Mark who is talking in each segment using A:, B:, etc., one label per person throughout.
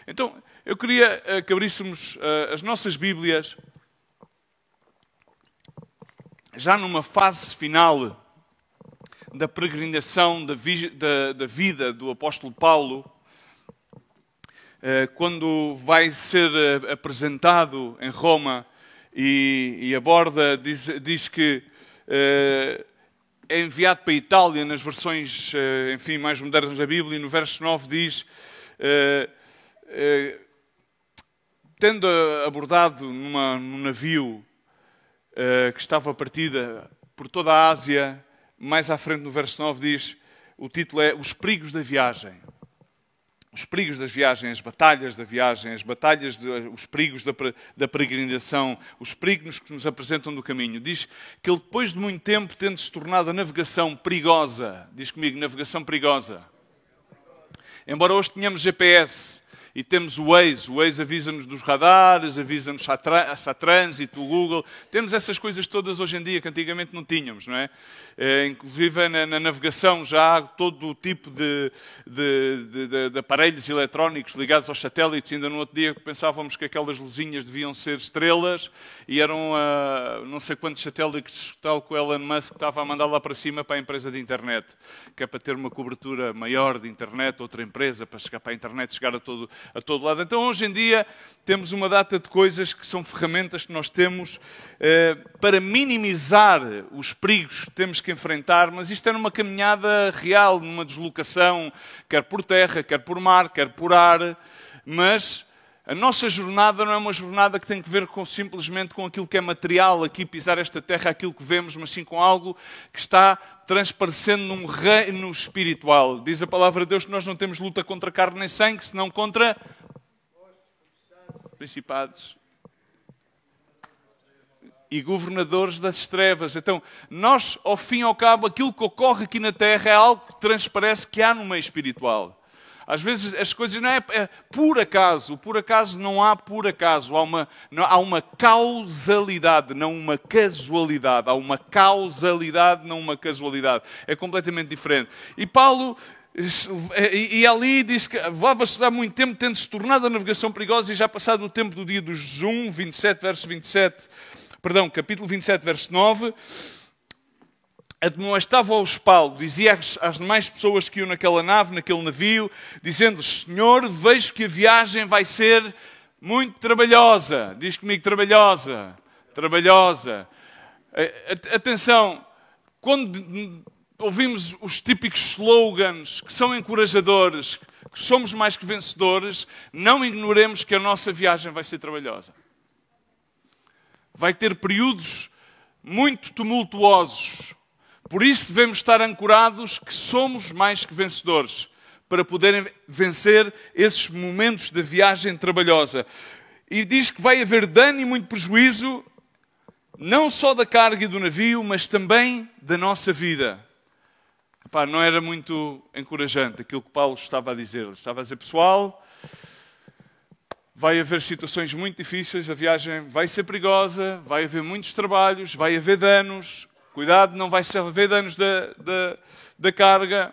A: Então, eu queria que abríssemos as nossas Bíblias, já numa fase final da peregrinação da vida do apóstolo Paulo, quando vai ser apresentado em Roma e aborda, diz que é enviado para a Itália nas versões, enfim, mais modernas da Bíblia, e no verso 9 diz, tendo abordado num navio que estava partida por toda a Ásia, mais à frente no verso 9 diz, o título é Os Perigos da Viagem. Os perigos das viagens, as batalhas da viagem, os perigos da peregrinação, os perigos que nos apresentam do caminho. Diz que ele, depois de muito tempo, tendo-se tornado a navegação perigosa, diz comigo, navegação perigosa. Embora hoje tenhamos GPS e temos o Waze avisa-nos dos radares, avisa-nos se há trânsito, o Google, temos essas coisas todas hoje em dia que antigamente não tínhamos, não é? Inclusive na navegação já há todo o tipo de aparelhos eletrónicos ligados aos satélites. Ainda no outro dia pensávamos que aquelas luzinhas deviam ser estrelas e eram não sei quantos satélites, tal que o Elon Musk estava a mandar lá para cima para a empresa de internet, que é para ter uma cobertura maior de internet, outra empresa, para chegar para a internet, chegar a todo lado. Então, hoje em dia, temos uma data de coisas que são ferramentas que nós temos para minimizar os perigos que temos que enfrentar, mas isto é numa caminhada real, numa deslocação, quer por terra, quer por mar, quer por ar, mas a nossa jornada não é uma jornada que tem que ver simplesmente com aquilo que é material, aqui pisar esta terra, aquilo que vemos, mas sim com algo que está transparecendo num reino espiritual. Diz a palavra de Deus que nós não temos luta contra carne nem sangue, senão contra principados e governadores das trevas. Então, nós, ao fim e ao cabo, aquilo que ocorre aqui na terra é algo que transparece que há no meio espiritual. Às vezes as coisas não é por acaso. Por acaso não há por acaso. Há uma causalidade, não uma casualidade. Há uma causalidade, não uma casualidade. É completamente diferente. E Paulo, e ali diz que levava-se há muito tempo, tendo-se tornado a navegação perigosa, e já passado o tempo do dia do jejum, capítulo 27, verso 9... admoestava aos Paulo, dizia às demais pessoas que iam naquela nave, naquele navio, dizendo-lhes, Senhor, vejo que a viagem vai ser muito trabalhosa. Diz comigo, trabalhosa. Trabalhosa. Atenção, quando ouvimos os típicos slogans que são encorajadores, que somos mais que vencedores, não ignoremos que a nossa viagem vai ser trabalhosa. Vai ter períodos muito tumultuosos. Por isso devemos estar ancorados que somos mais que vencedores, para poderem vencer esses momentos da viagem trabalhosa. E diz que vai haver dano e muito prejuízo, não só da carga e do navio, mas também da nossa vida. Epá, não era muito encorajante aquilo que Paulo estava a dizer. Ele estava a dizer, pessoal, vai haver situações muito difíceis, a viagem vai ser perigosa, vai haver muitos trabalhos, vai haver danos. Cuidado, não vai haver danos da carga.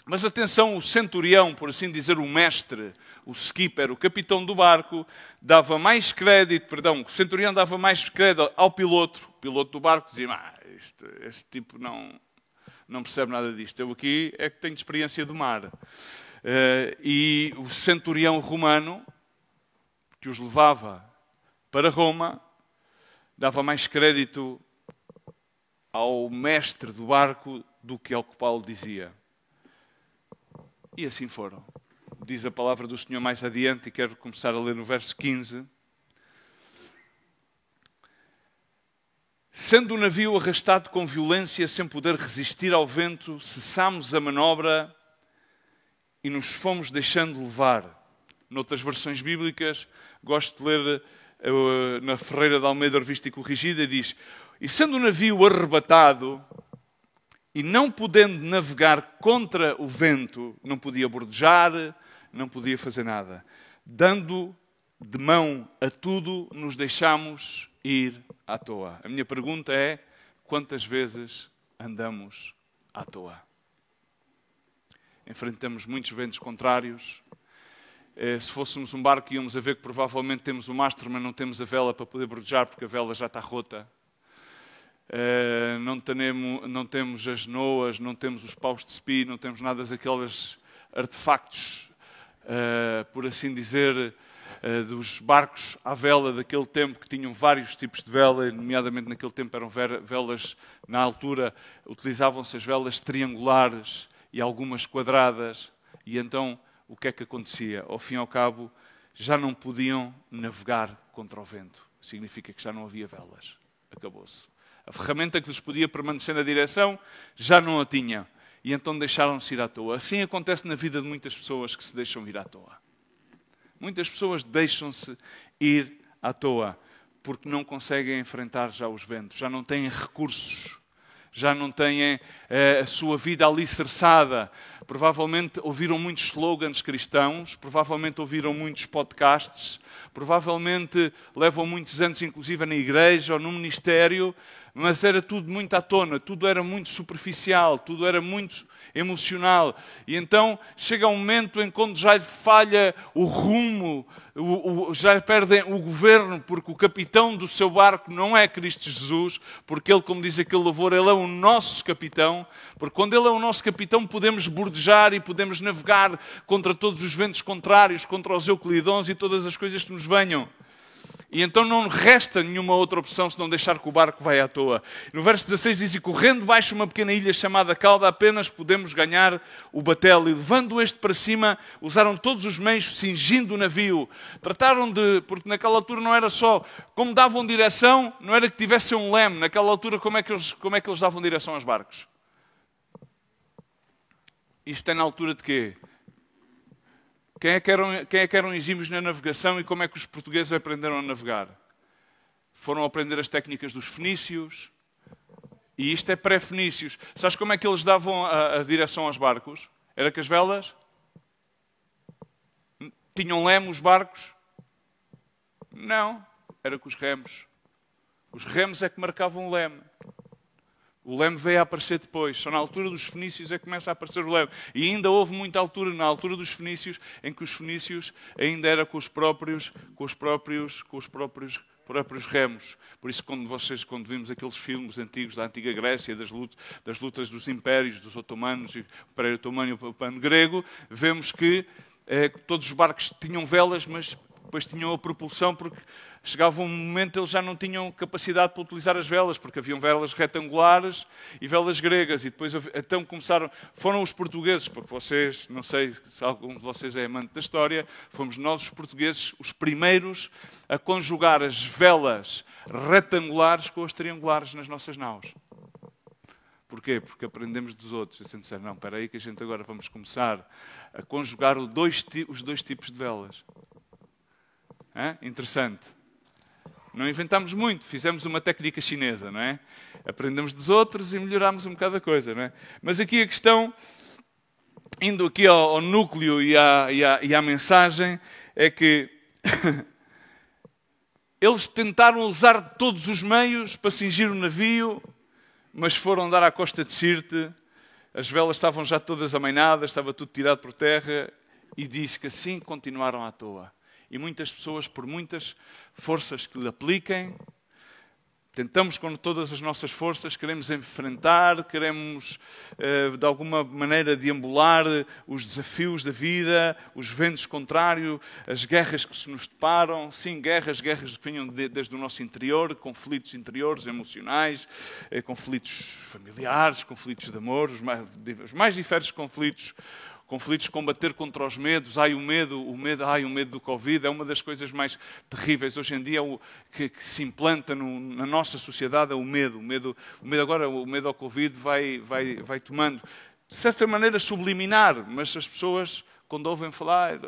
A: Mas atenção, o centurião, por assim dizer, o mestre, o skipper, o capitão do barco, dava mais crédito, o centurião dava mais crédito ao piloto. O piloto do barco dizia, este tipo não percebe nada disto. Eu aqui é que tenho experiência do mar. E o centurião romano, que os levava para Roma, dava mais crédito ao mestre do barco do que ao que Paulo dizia. E assim foram. Diz a palavra do Senhor mais adiante, e quero começar a ler no verso 15. Sendo o navio arrastado com violência, sem poder resistir ao vento, cessámos a manobra e nos fomos deixando levar. Noutras versões bíblicas, gosto de ler na Ferreira de Almeida, Revista e Corrigida, diz: e sendo o navio arrebatado e não podendo navegar contra o vento, não podia bordejar, não podia fazer nada. Dando de mão a tudo, nos deixamos ir à toa. A minha pergunta é, quantas vezes andamos à toa? Enfrentamos muitos ventos contrários, Se fôssemos um barco, íamos a ver que provavelmente temos o mastro, mas não temos a vela para poder bordejar, porque a vela já está rota. Não temos as noas, não temos os paus de spi, não temos nada daqueles artefactos, por assim dizer, dos barcos à vela daquele tempo, que tinham vários tipos de vela, nomeadamente naquele tempo eram velas, na altura utilizavam-se as velas triangulares e algumas quadradas, e então o que é que acontecia? Ao fim e ao cabo, já não podiam navegar contra o vento. Significa que já não havia velas. Acabou-se. A ferramenta que lhes podia permanecer na direção já não a tinham. E então deixaram-se ir à toa. Assim acontece na vida de muitas pessoas que se deixam ir à toa. Muitas pessoas deixam-se ir à toa porque não conseguem enfrentar já os ventos, já não têm recursos, já não têm a sua vida alicerçada. Provavelmente ouviram muitos slogans cristãos, provavelmente ouviram muitos podcasts, provavelmente levam muitos anos inclusive na igreja ou no ministério, mas era tudo muito à tona, tudo era muito superficial, tudo era muito emocional. E então chega um momento em quando já falha o rumo, já perdem o governo, porque o capitão do seu barco não é Cristo Jesus, porque ele, como diz aquele louvor, ele é o nosso capitão, porque quando ele é o nosso capitão podemos bordejar e podemos navegar contra todos os ventos contrários, contra os euclidons e todas as coisas que nos venham. E então não resta nenhuma outra opção senão deixar que o barco vai à toa. No verso 16 diz: e correndo baixo uma pequena ilha chamada Cauda, apenas podemos ganhar o batel. E levando este para cima, usaram todos os meios, cingindo o navio. Trataram de, porque naquela altura não era só, como davam direção, não era que tivessem um leme. Naquela altura como é que eles davam direção aos barcos? Isto é na altura de quê? Quem é que eram exímios na navegação e como é que os portugueses aprenderam a navegar? Foram aprender as técnicas dos fenícios. E isto é pré-fenícios. Sabes como é que eles davam a direção aos barcos? Era com as velas? Tinham leme os barcos? Não. Era com os remos. Os remos é que marcavam o leme. O leme veio a aparecer depois. Só na altura dos fenícios é que começa a aparecer o leme. E ainda houve muita altura, na altura dos fenícios, em que os fenícios ainda era com os próprios remos. Por isso, quando vimos aqueles filmes antigos da antiga Grécia, das lutas dos impérios, dos otomanos, o Império Otomano e o Império Grego, vemos que todos os barcos tinham velas, mas depois tinham a propulsão, porque chegava um momento eles já não tinham capacidade para utilizar as velas, porque haviam velas retangulares e velas gregas. E depois então foram os portugueses, porque vocês, não sei se algum de vocês é amante da história, fomos nós os portugueses os primeiros a conjugar as velas retangulares com as triangulares nas nossas naus. Porquê? Porque aprendemos dos outros. E assim disseram, não, espera aí que a gente agora vamos começar a conjugar os dois tipos de velas. Interessante. Não inventámos muito, fizemos uma técnica chinesa, não é? Aprendemos dos outros e melhorámos um bocado a coisa, não é? Mas aqui a questão, indo aqui ao núcleo e à mensagem, é que eles tentaram usar todos os meios para cingir o navio, mas foram dar à costa de Sirte, as velas estavam já todas amainadas, estava tudo tirado por terra, e diz que assim continuaram à toa. E muitas pessoas, por muitas forças que lhe apliquem, tentamos com todas as nossas forças, queremos enfrentar, queremos de alguma maneira deambular os desafios da vida, os ventos contrários, as guerras que se nos deparam. Sim, guerras que vinham desde o nosso interior, conflitos interiores, emocionais, conflitos familiares, conflitos de amor, os mais diversos conflitos combater contra os medos. O medo do Covid é uma das coisas mais terríveis hoje em dia que se implanta na nossa sociedade, é o medo. O medo ao Covid vai tomando, de certa maneira, subliminar, mas as pessoas, quando ouvem falar,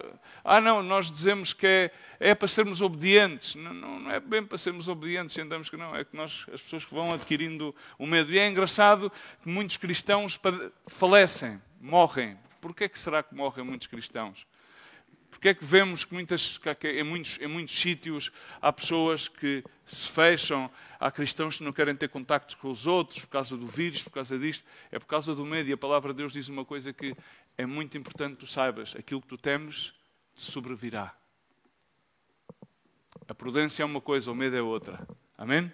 A: não, nós dizemos que é para sermos obedientes. Não é bem para sermos obedientes, entendemos que não, é que as pessoas que vão adquirindo o medo. E é engraçado que muitos cristãos falecem, morrem. Porquê é que será que morrem muitos cristãos? Porquê é que vemos que em muitos sítios há pessoas que se fecham, há cristãos que não querem ter contactos com os outros por causa do vírus, por causa disto? É por causa do medo. E a palavra de Deus diz uma coisa que é muito importante que tu saibas. Aquilo que tu temes, te sobrevirá. A prudência é uma coisa, o medo é outra. Amém?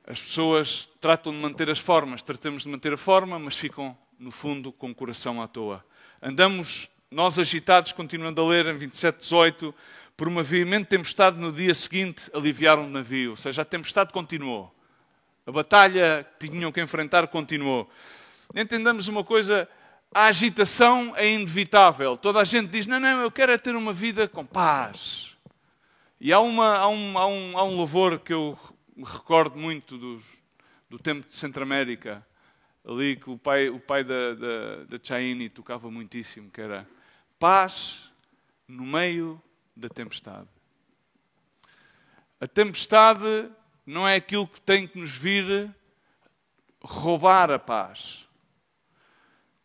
A: As pessoas tratam de manter as formas, tratamos de manter a forma, mas ficam, no fundo, com o coração à toa. Andamos, nós agitados, continuando a ler em 27:18, por uma veemente tempestade no dia seguinte aliviaram o navio. Ou seja, a tempestade continuou. A batalha que tinham que enfrentar continuou. Entendamos uma coisa, a agitação é inevitável. Toda a gente diz, não, eu quero é ter uma vida com paz. E há um louvor que eu me recordo muito do tempo de Centro-América, ali que o pai da Chaini tocava muitíssimo, que era paz no meio da tempestade. A tempestade não é aquilo que tem que nos vir roubar a paz.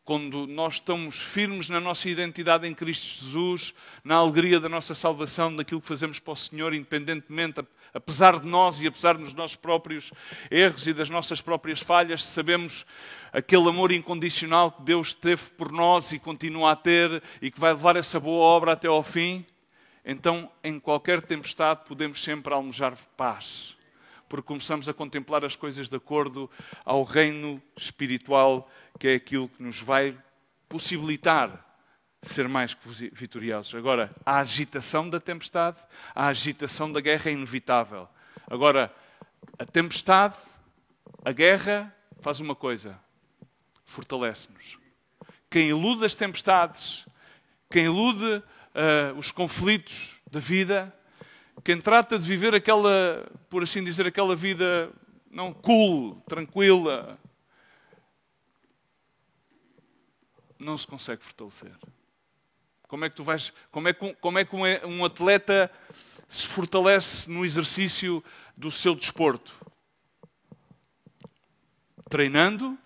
A: Quando nós estamos firmes na nossa identidade em Cristo Jesus, na alegria da nossa salvação, daquilo que fazemos para o Senhor, independentemente, apesar de nós e apesar dos nossos próprios erros e das nossas próprias falhas, sabemos aquele amor incondicional que Deus teve por nós e continua a ter e que vai levar essa boa obra até ao fim, então, em qualquer tempestade, podemos sempre almejar paz. Porque começamos a contemplar as coisas de acordo ao reino espiritual, que é aquilo que nos vai possibilitar ser mais que vitoriosos. Agora, a agitação da tempestade, a agitação da guerra é inevitável. Agora, a tempestade, a guerra, faz uma coisa: fortalece-nos. Quem elude as tempestades, quem elude os conflitos da vida, quem trata de viver aquela, por assim dizer, aquela vida não cool, tranquila, não se consegue fortalecer. Como é que um atleta se fortalece no exercício do seu desporto? Treinando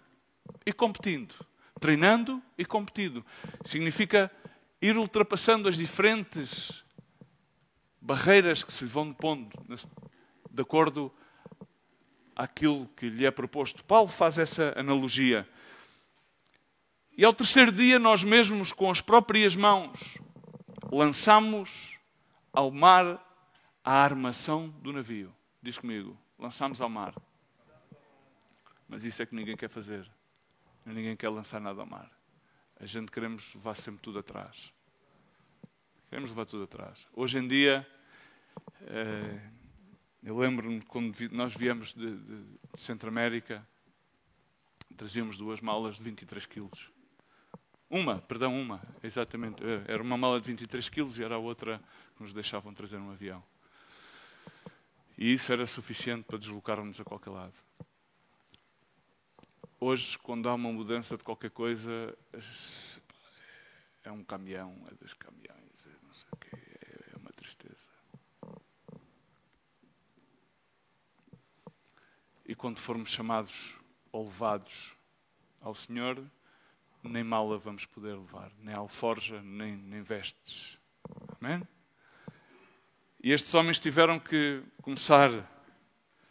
A: e competindo. Treinando e competindo. Significa ir ultrapassando as diferentes barreiras que se vão pondo de acordo àquilo que lhe é proposto. Paulo faz essa analogia. E ao terceiro dia, nós mesmos, com as próprias mãos, lançamos ao mar a armação do navio. Diz comigo, lançamos ao mar. Mas isso é que ninguém quer fazer. Ninguém quer lançar nada ao mar. A gente queremos levar sempre tudo atrás. Queremos levar tudo atrás. Hoje em dia, eu lembro-me quando nós viemos de Centro-América, trazíamos 2 malas de 23 quilos. Uma, exatamente. Era uma mala de 23 quilos e era a outra que nos deixavam trazer um avião. E isso era suficiente para deslocarmos a qualquer lado. Hoje, quando há uma mudança de qualquer coisa, é um caminhão, é 2 caminhões, não sei o quê, é uma tristeza. E quando formos chamados ou levados ao Senhor, nem mala vamos poder levar, nem alforja, nem vestes. Amém? E estes homens tiveram que começar.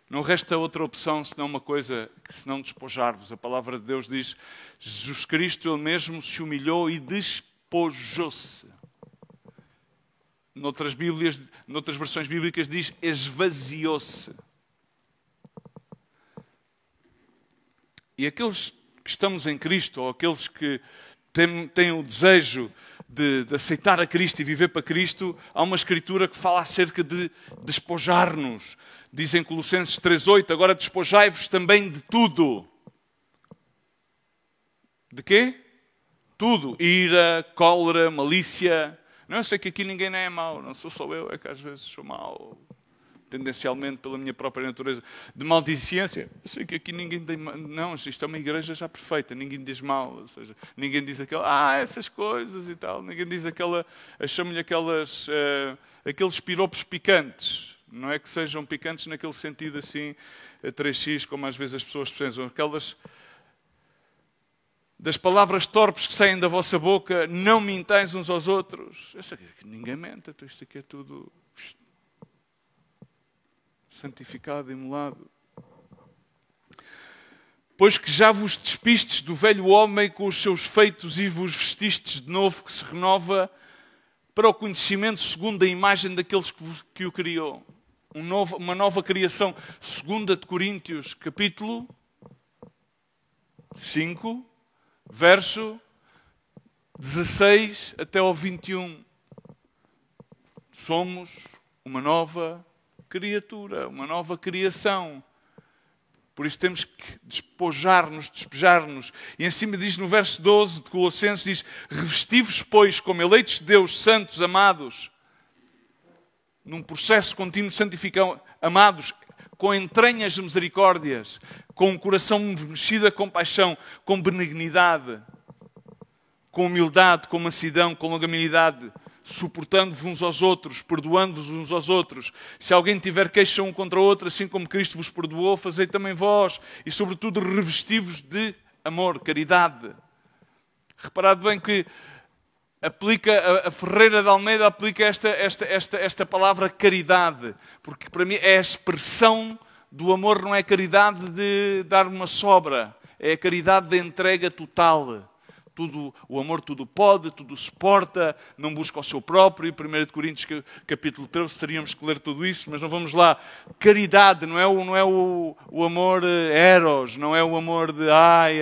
A: Não resta outra opção senão uma coisa, senão despojar-vos. A palavra de Deus diz, Jesus Cristo, Ele mesmo se humilhou e despojou-se. Noutras versões bíblicas diz, esvaziou-se. E aqueles que estamos em Cristo, ou aqueles que têm o desejo de aceitar a Cristo e viver para Cristo, há uma escritura que fala acerca de despojar-nos. Diz em Colossenses 3:8, agora despojai-vos também de tudo. De quê? Tudo. Ira, cólera, malícia. Não, eu sei que aqui ninguém é mau, não sou só eu, é que às vezes sou mau. Tendencialmente pela minha própria natureza. De maldicência. Eu sei que aqui ninguém tem... Não, isto é uma igreja já perfeita. Ninguém diz mal. Ou seja, ninguém diz essas coisas e tal. Ninguém diz chamo-lhe aqueles piropos picantes. Não é que sejam picantes naquele sentido assim, 3x, como às vezes as pessoas pensam. Aquelas das palavras torpes que saem da vossa boca, não mintais uns aos outros. Eu sei que ninguém mente. Então isto aqui é tudo santificado, imolado. Pois que já vos despistes do velho homem com os seus feitos e vos vestistes de novo, que se renova para o conhecimento segundo a imagem daqueles que o criou. Uma nova criação. 2 de Coríntios, capítulo 5, verso 16 até ao 21. Somos uma nova criatura, uma nova criação. Por isso temos que despejar-nos. E em cima diz no verso 12 de Colossenses, diz: revesti-vos, pois, como eleitos de Deus, santos, amados, num processo contínuo de santificação, amados, com entranhas de misericórdias, com um coração mexido a compaixão, com benignidade, com humildade, com mansidão, com longanimidade, suportando-vos uns aos outros, perdoando-vos uns aos outros. Se alguém tiver queixa um contra o outro, assim como Cristo vos perdoou, fazei também vós. E, sobretudo, revesti-vos de amor, caridade. Reparado bem que aplica, a Ferreira de Almeida aplica esta palavra caridade, porque para mim é a expressão do amor, não é caridade de dar uma sobra, é a caridade de entrega total. O amor tudo pode, tudo suporta, não busca o seu próprio. 1 Coríntios capítulo 13, teríamos que ler tudo isso, mas não vamos lá. Caridade não é o amor eros, não é o amor de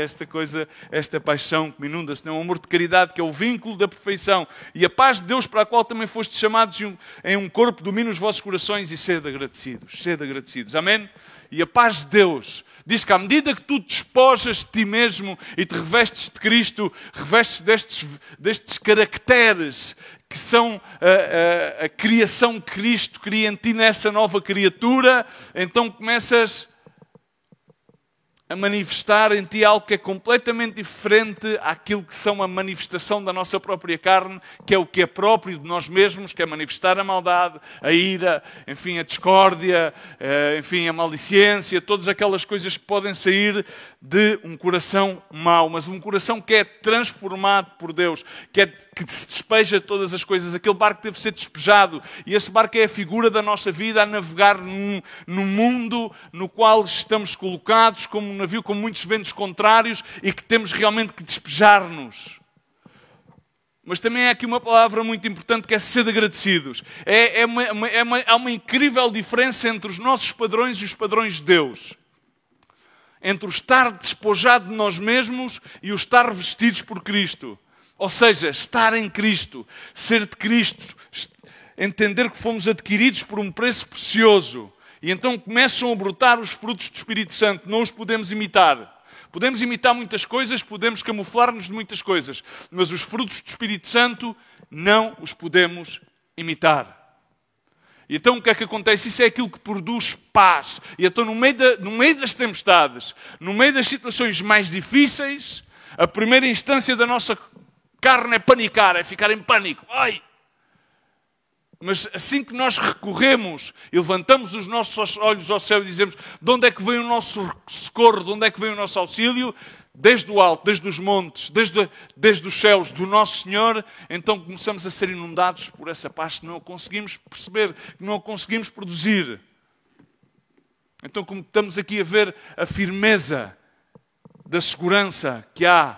A: esta coisa, esta paixão que me inunda, senão é o amor de caridade, que é o vínculo da perfeição. E a paz de Deus, para a qual também fostes chamados em um corpo, domina os vossos corações, e sede agradecidos. Amém? E a paz de Deus diz que à medida que tu despojas de ti mesmo e te revestes de Cristo, revestes destes caracteres que são a criação que Cristo cria em ti, nessa nova criatura, então começas a manifestar em ti algo que é completamente diferente àquilo que são a manifestação da nossa própria carne, que é o que é próprio de nós mesmos, que é manifestar a maldade, a ira, enfim, a discórdia, enfim, a maledicência, todas aquelas coisas que podem sair de um coração mau, mas um coração que é transformado por Deus, que se despeja de todas as coisas. Aquele barco deve ser despejado, e esse barco é a figura da nossa vida a navegar num mundo no qual estamos colocados como um navio com muitos ventos contrários e que temos realmente que despejar-nos. Mas também há aqui uma palavra muito importante, que é ser agradecidos. Há uma incrível diferença entre os nossos padrões e os padrões de Deus. Entre o estar despojado de nós mesmos e o estar revestidos por Cristo. Ou seja, estar em Cristo, ser de Cristo, entender que fomos adquiridos por um preço precioso. E então começam a brotar os frutos do Espírito Santo. Não os podemos imitar. Podemos imitar muitas coisas, podemos camuflar-nos de muitas coisas, mas os frutos do Espírito Santo não os podemos imitar. E então o que é que acontece? Isso é aquilo que produz paz. E então no meio das tempestades, no meio das situações mais difíceis, a primeira instância da nossa carne é panicar, é ficar em pânico. Ai! Mas assim que nós recorremos e levantamos os nossos olhos ao céu e dizemos: de onde é que vem o nosso socorro, de onde é que vem o nosso auxílio? Desde o alto, desde os montes, desde os céus do nosso Senhor. Então começamos a ser inundados por essa paz que não conseguimos perceber, que não conseguimos produzir. Então, como estamos aqui a ver a firmeza da segurança que há,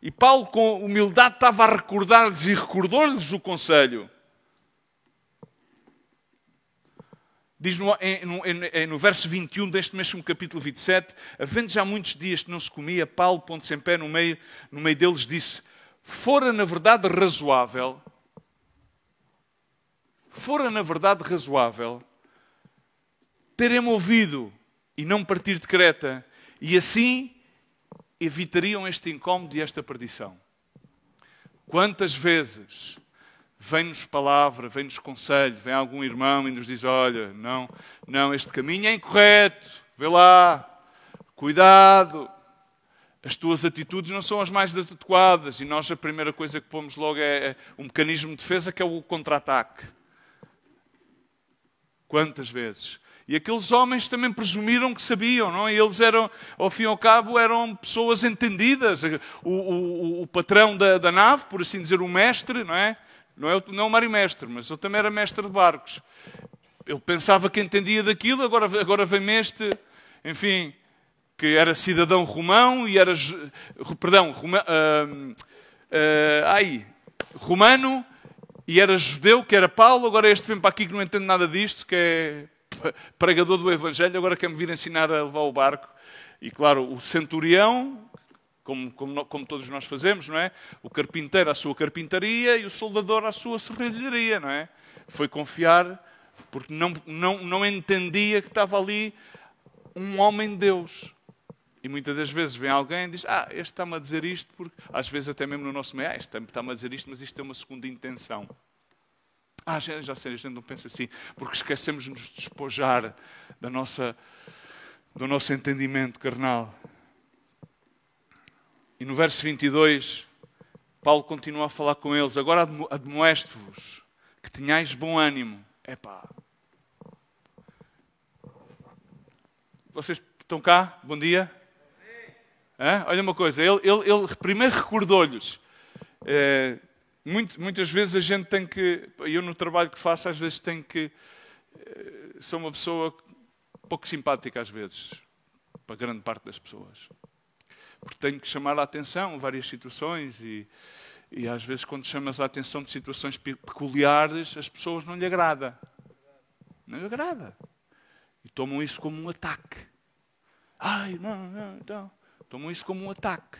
A: e Paulo com humildade estava a recordar-lhes e recordou-lhes o conselho. Diz no verso 21 deste mesmo capítulo 27, havendo já muitos dias que não se comia, Paulo, pondo-se em pé no meio deles, disse: fora na verdade razoável, terem-me ouvido e não partir de Creta, e assim evitariam este incómodo e esta perdição. Quantas vezes vem-nos palavra, vem-nos conselho, vem algum irmão e nos diz: olha, não, este caminho é incorreto, vê lá, cuidado, as tuas atitudes não são as mais adequadas. E nós a primeira coisa que pomos logo é um mecanismo de defesa, que é o contra-ataque. Quantas vezes? E aqueles homens também presumiram que sabiam, não? E eles eram, ao fim e ao cabo, eram pessoas entendidas. O patrão da nave, por assim dizer, o mestre, não é? Não é o marimestre, mas ele também era mestre de barcos. Ele pensava que entendia daquilo, agora vem-me este, enfim, que era cidadão romão e era, romano e era judeu, que era Paulo. Agora este vem para aqui que não entende nada disto, que é pregador do Evangelho, agora quer-me vir ensinar a levar o barco. E claro, o centurião, como todos nós fazemos, não é? O carpinteiro à sua carpintaria e o soldador à sua serralharia, não é? Foi confiar, porque não entendia que estava ali um homem de Deus. E muitas das vezes vem alguém e diz, este está-me a dizer isto, porque às vezes até mesmo no nosso meio, este está-me a dizer isto, mas isto tem uma segunda intenção. Já sei, a gente não pensa assim, porque esquecemos de nos despojar do nosso entendimento carnal. E no verso 22, Paulo continua a falar com eles. Agora admoesto-vos que tenhais bom ânimo. Vocês estão cá? Bom dia. Olha uma coisa, ele primeiro recordou-lhes. Muitas vezes a gente tem que... Eu no trabalho que faço, às vezes tenho que... Sou uma pessoa pouco simpática, às vezes, para grande parte das pessoas. Porque tenho que chamar a atenção a várias situações e às vezes quando chamas a atenção de situações peculiares, as pessoas não lhe agrada. Não lhe agrada. E tomam isso como um ataque. Então... Tomam isso como um ataque.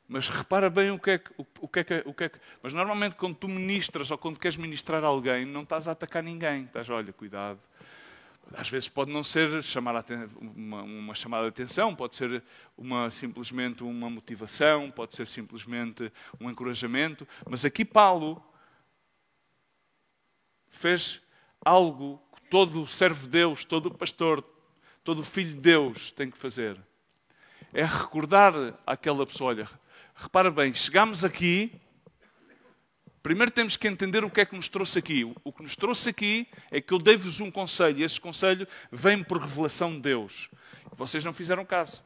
A: Mas repara bem o que é que... Mas normalmente quando tu ministras ou quando queres ministrar a alguém, não estás a atacar ninguém. Estás, olha, cuidado. Às vezes pode não ser uma chamada de atenção, pode ser simplesmente uma motivação, pode ser simplesmente um encorajamento. Mas aqui Paulo fez algo que todo servo de Deus, todo pastor, todo filho de Deus tem que fazer. É recordar àquela pessoa, olha, repara bem, chegámos aqui, primeiro temos que entender o que é que nos trouxe aqui. O que nos trouxe aqui é que eu dei-vos um conselho, e esse conselho vem por revelação de Deus. Vocês não fizeram caso.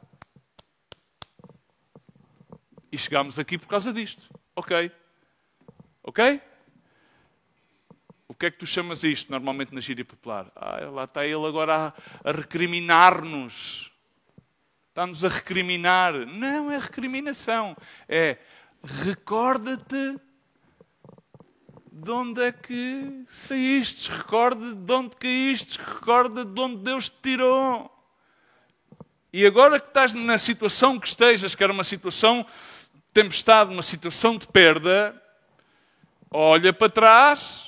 A: E chegámos aqui por causa disto. Ok? Ok? O que é que tu chamas isto, normalmente na gíria popular? Lá está ele agora a recriminar-nos. Está-nos a recriminar. Não é recriminação. É recorda-te de onde é que saíste. Recorda de onde caíste. Recorda de onde Deus te tirou. E agora que estás na situação que estejas, que era uma situação de tempestade, uma situação de perda, olha para trás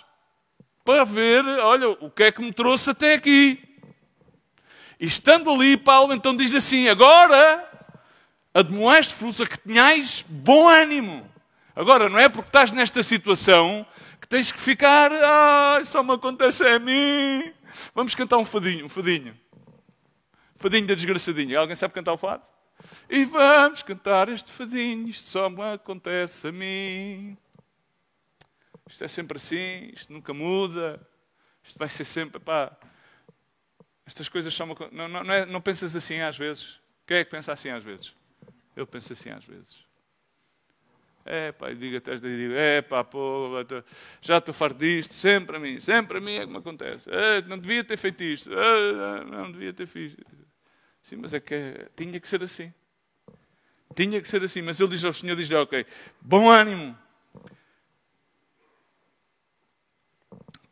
A: para ver, olha, o que é que me trouxe até aqui. E estando ali, Paulo então diz assim, agora admoesto-vos a que tenhais bom ânimo. Agora, não é porque estás nesta situação que tens que ficar, só me acontece a mim. Vamos cantar um fadinho. Fadinho da desgraçadinha. Alguém sabe cantar o fado? E vamos cantar este fadinho, isto só me acontece a mim. Isto é sempre assim, isto nunca muda, isto vai ser sempre, estas coisas são não pensas assim às vezes? Quem é que pensa assim às vezes? Eu penso assim às vezes. Já estou farto disto, sempre a mim é que me acontece. Não devia ter feito isto, não devia ter feito. Sim, mas é que tinha que ser assim. Tinha que ser assim, mas ele diz ao Senhor, diz-lhe, ok, bom ânimo.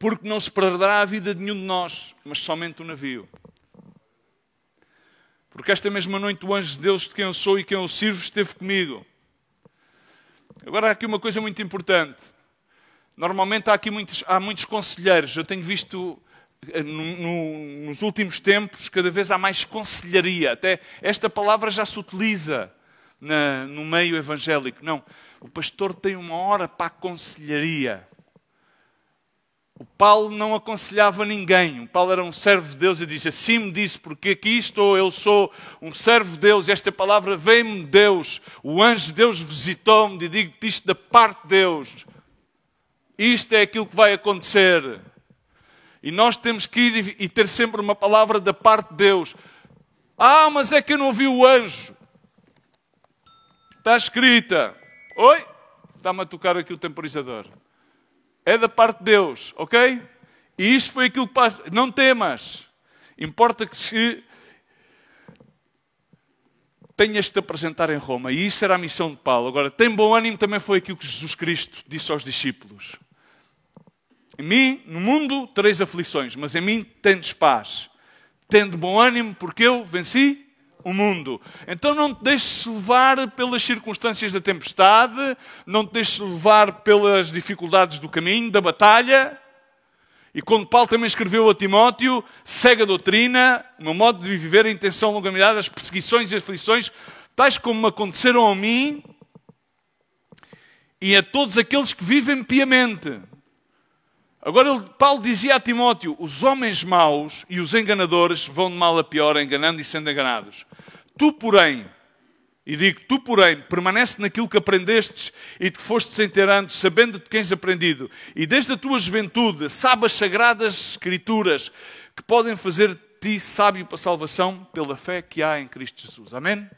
A: Porque não se perderá a vida de nenhum de nós, mas somente o navio. Porque esta mesma noite o anjo de Deus, de quem eu sou e quem eu sirvo, esteve comigo. Agora há aqui uma coisa muito importante. Normalmente há muitos conselheiros. Eu tenho visto nos últimos tempos, cada vez há mais conselharia. Até esta palavra já se utiliza no meio evangélico. Não, o pastor tem uma hora para a conselharia. O Paulo não aconselhava ninguém. O Paulo era um servo de Deus e disse, assim me disse, porque aqui estou, eu sou um servo de Deus. Esta palavra veio-me de Deus. O anjo de Deus visitou-me e digo-te isto da parte de Deus. Isto é aquilo que vai acontecer. E nós temos que ir e ter sempre uma palavra da parte de Deus. Mas é que eu não vi o anjo. Está escrita. Oi? Está-me a tocar aqui o temporizador. É da parte de Deus, ok? E isto foi aquilo que passa. Não temas. Importa que tenhas de te apresentar em Roma. E isso era a missão de Paulo. Agora, tem bom ânimo também foi aquilo que Jesus Cristo disse aos discípulos. Em mim, no mundo, tereis aflições, mas em mim tendes paz. Tende bom ânimo, porque eu venci o mundo. Então não te deixes levar pelas circunstâncias da tempestade, não te deixes levar pelas dificuldades do caminho, da batalha. E quando Paulo também escreveu a Timóteo, segue a doutrina, o meu modo de viver, a intenção, a longanimidade, as perseguições e as aflições, tais como me aconteceram a mim e a todos aqueles que vivem piamente. Agora, Paulo dizia a Timóteo, os homens maus e os enganadores vão de mal a pior, enganando e sendo enganados. Tu, porém, e digo, tu, porém, permanece naquilo que aprendestes e te fostes inteirando, sabendo de quem has aprendido. E desde a tua juventude, sabe as sagradas escrituras que podem fazer de ti sábio para a salvação pela fé que há em Cristo Jesus. Amém?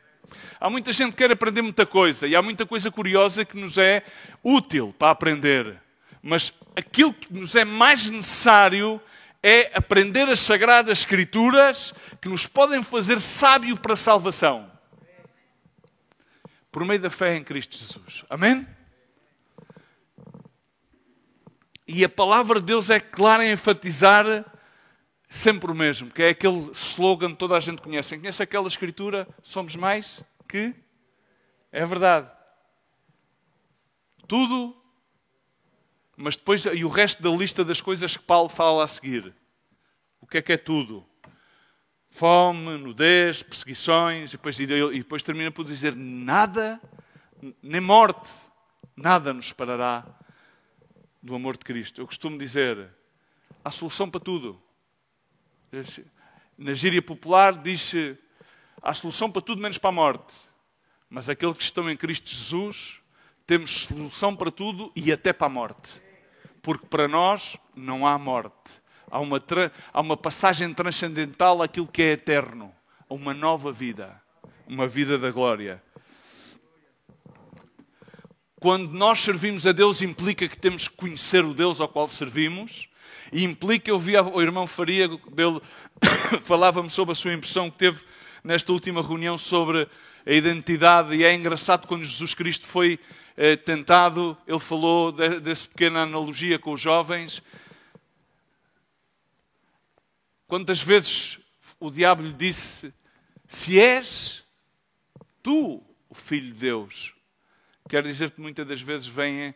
A: Há muita gente que quer aprender muita coisa e há muita coisa curiosa que nos é útil para aprender. Mas aquilo que nos é mais necessário é aprender as sagradas escrituras que nos podem fazer sábio para a salvação. Por meio da fé em Cristo Jesus. Amém? E a palavra de Deus é clara em enfatizar sempre o mesmo, que é aquele slogan que toda a gente conhece. Conhece aquela escritura? Somos mais que... É verdade. Tudo, mas depois, e o resto da lista das coisas que Paulo fala a seguir. O que é tudo? Fome, nudez, perseguições, e depois termina por dizer nada, nem morte, nada nos separará do amor de Cristo. Eu costumo dizer, há solução para tudo. Na gíria popular diz-se, há solução para tudo menos para a morte. Mas aqueles que estão em Cristo Jesus, temos solução para tudo e até para a morte. Porque para nós não há morte. Há uma passagem transcendental àquilo que é eterno. A uma nova vida. Uma vida da glória. Quando nós servimos a Deus, implica que temos que conhecer o Deus ao qual servimos. E implica, eu vi o irmão Faria, dele falava-me sobre a sua impressão que teve nesta última reunião sobre a identidade. E é engraçado quando Jesus Cristo foi tentado, ele falou dessa pequena analogia com os jovens. Quantas vezes o diabo lhe disse, se és tu o Filho de Deus, quer dizer que muitas das vezes vem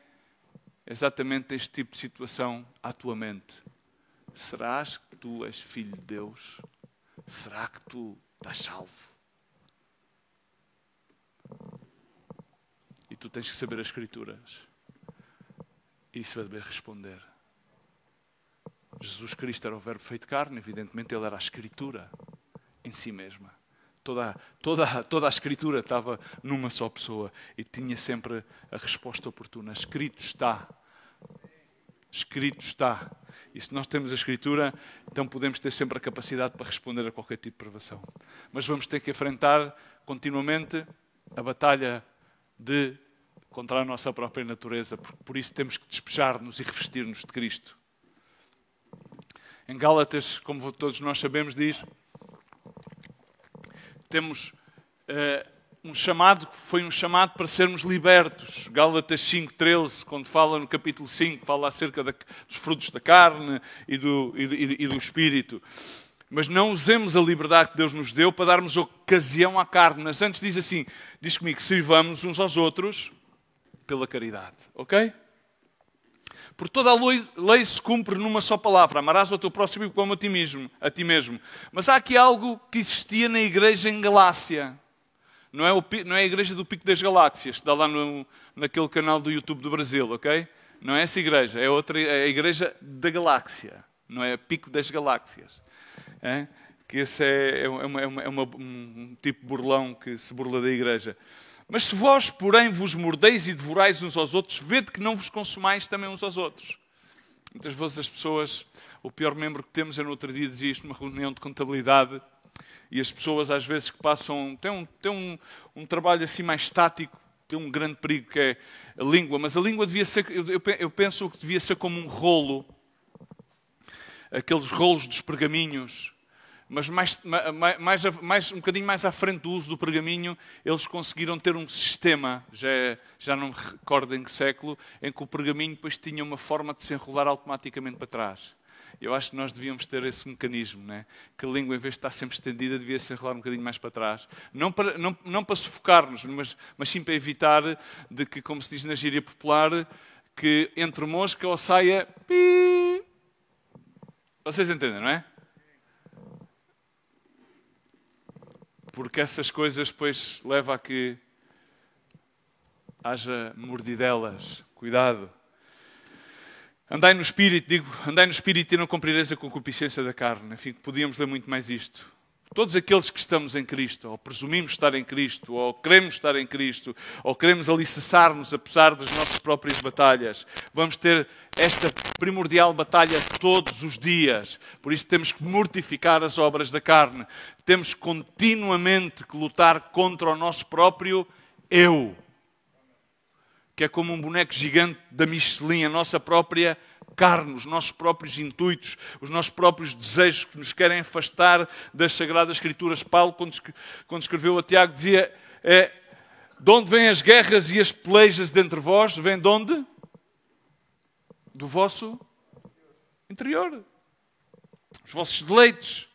A: exatamente este tipo de situação à tua mente. Serás que tu és Filho de Deus? Será que tu estás salvo? E tu tens que saber as Escrituras e saber responder. Jesus Cristo era o verbo feito carne, evidentemente ele era a Escritura em si mesma. Toda a Escritura estava numa só pessoa e tinha sempre a resposta oportuna. Escrito está. Escrito está. E se nós temos a Escritura, então podemos ter sempre a capacidade para responder a qualquer tipo de provação. Mas vamos ter que enfrentar continuamente a batalha contra a nossa própria natureza. Por isso temos que despejar-nos e revestir-nos de Cristo. Em Gálatas, como todos nós sabemos, diz, temos foi um chamado para sermos libertos. Gálatas 5:13, quando fala no capítulo 5, fala acerca dos frutos da carne e do Espírito. Mas não usemos a liberdade que Deus nos deu para darmos ocasião à carne. Mas antes diz comigo, sirvamos uns aos outros pela caridade. Ok? Por toda a lei se cumpre numa só palavra. Amarás o teu próximo como a ti mesmo. Mas há aqui algo que existia na igreja em Galácia. Não é a igreja do Pico das Galáxias, que está lá naquele canal do YouTube do Brasil, ok? Não é essa igreja, é a igreja da galáxia. Não é Pico das Galáxias. É? Que esse é um tipo de burlão que se burla da igreja. Mas se vós, porém, vos mordeis e devorais uns aos outros, vede que não vos consumais também uns aos outros. Muitas vezes as pessoas, o pior membro que temos, eu no outro dia dizia isto numa reunião de contabilidade, e as pessoas às vezes que passam, têm um trabalho assim mais estático, tem um grande perigo que é a língua, mas a língua devia ser, eu penso que devia ser como um rolo, aqueles rolos dos pergaminhos, Mas um bocadinho mais à frente do uso do pergaminho, eles conseguiram ter um sistema, já não me recordo em que século, em que o pergaminho depois tinha uma forma de se enrolar automaticamente para trás. Eu acho que nós devíamos ter esse mecanismo, né? Que a língua, em vez de estar sempre estendida, devia se enrolar um bocadinho mais para trás. Não para sufocar-nos, mas sim para evitar de que, como se diz na gíria popular, que entre mosca ou saia... Pi. Vocês entendem, não é? Porque essas coisas depois levam a que haja mordidelas. Cuidado. Andai no Espírito, andai no Espírito e não cumprireis a concupiscência da carne. Enfim, podíamos ler muito mais isto. Todos aqueles que estamos em Cristo, ou presumimos estar em Cristo, ou queremos estar em Cristo, ou queremos alicerçar-nos apesar das nossas próprias batalhas, vamos ter esta primordial batalha todos os dias. Por isso temos que mortificar as obras da carne. Temos continuamente que lutar contra o nosso próprio eu, que é como um boneco gigante da Michelin, a nossa própria carne, os nossos próprios intuitos, os nossos próprios desejos que nos querem afastar das Sagradas Escrituras. Paulo, quando escreveu a Tiago, dizia, de onde vêm as guerras e as pelejas dentre vós? Vêm de onde? Do vosso interior. Os vossos deleites.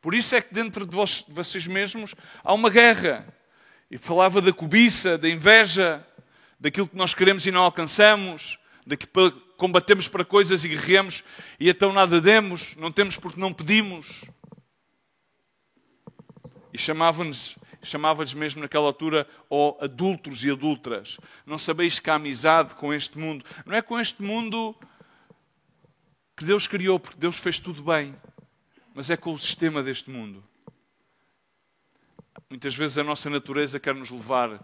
A: Por isso é que dentro de vocês mesmos há uma guerra. E falava da cobiça, da inveja, daquilo que nós queremos e não alcançamos, combatemos para coisas e guerreamos e então nada demos, não temos porque não pedimos. E chamava-lhes mesmo naquela altura, ó adúlteros e adúlteras. Não sabeis que a amizade com este mundo, não é com este mundo que Deus criou, porque Deus fez tudo bem, mas é com o sistema deste mundo. Muitas vezes a nossa natureza quer nos levar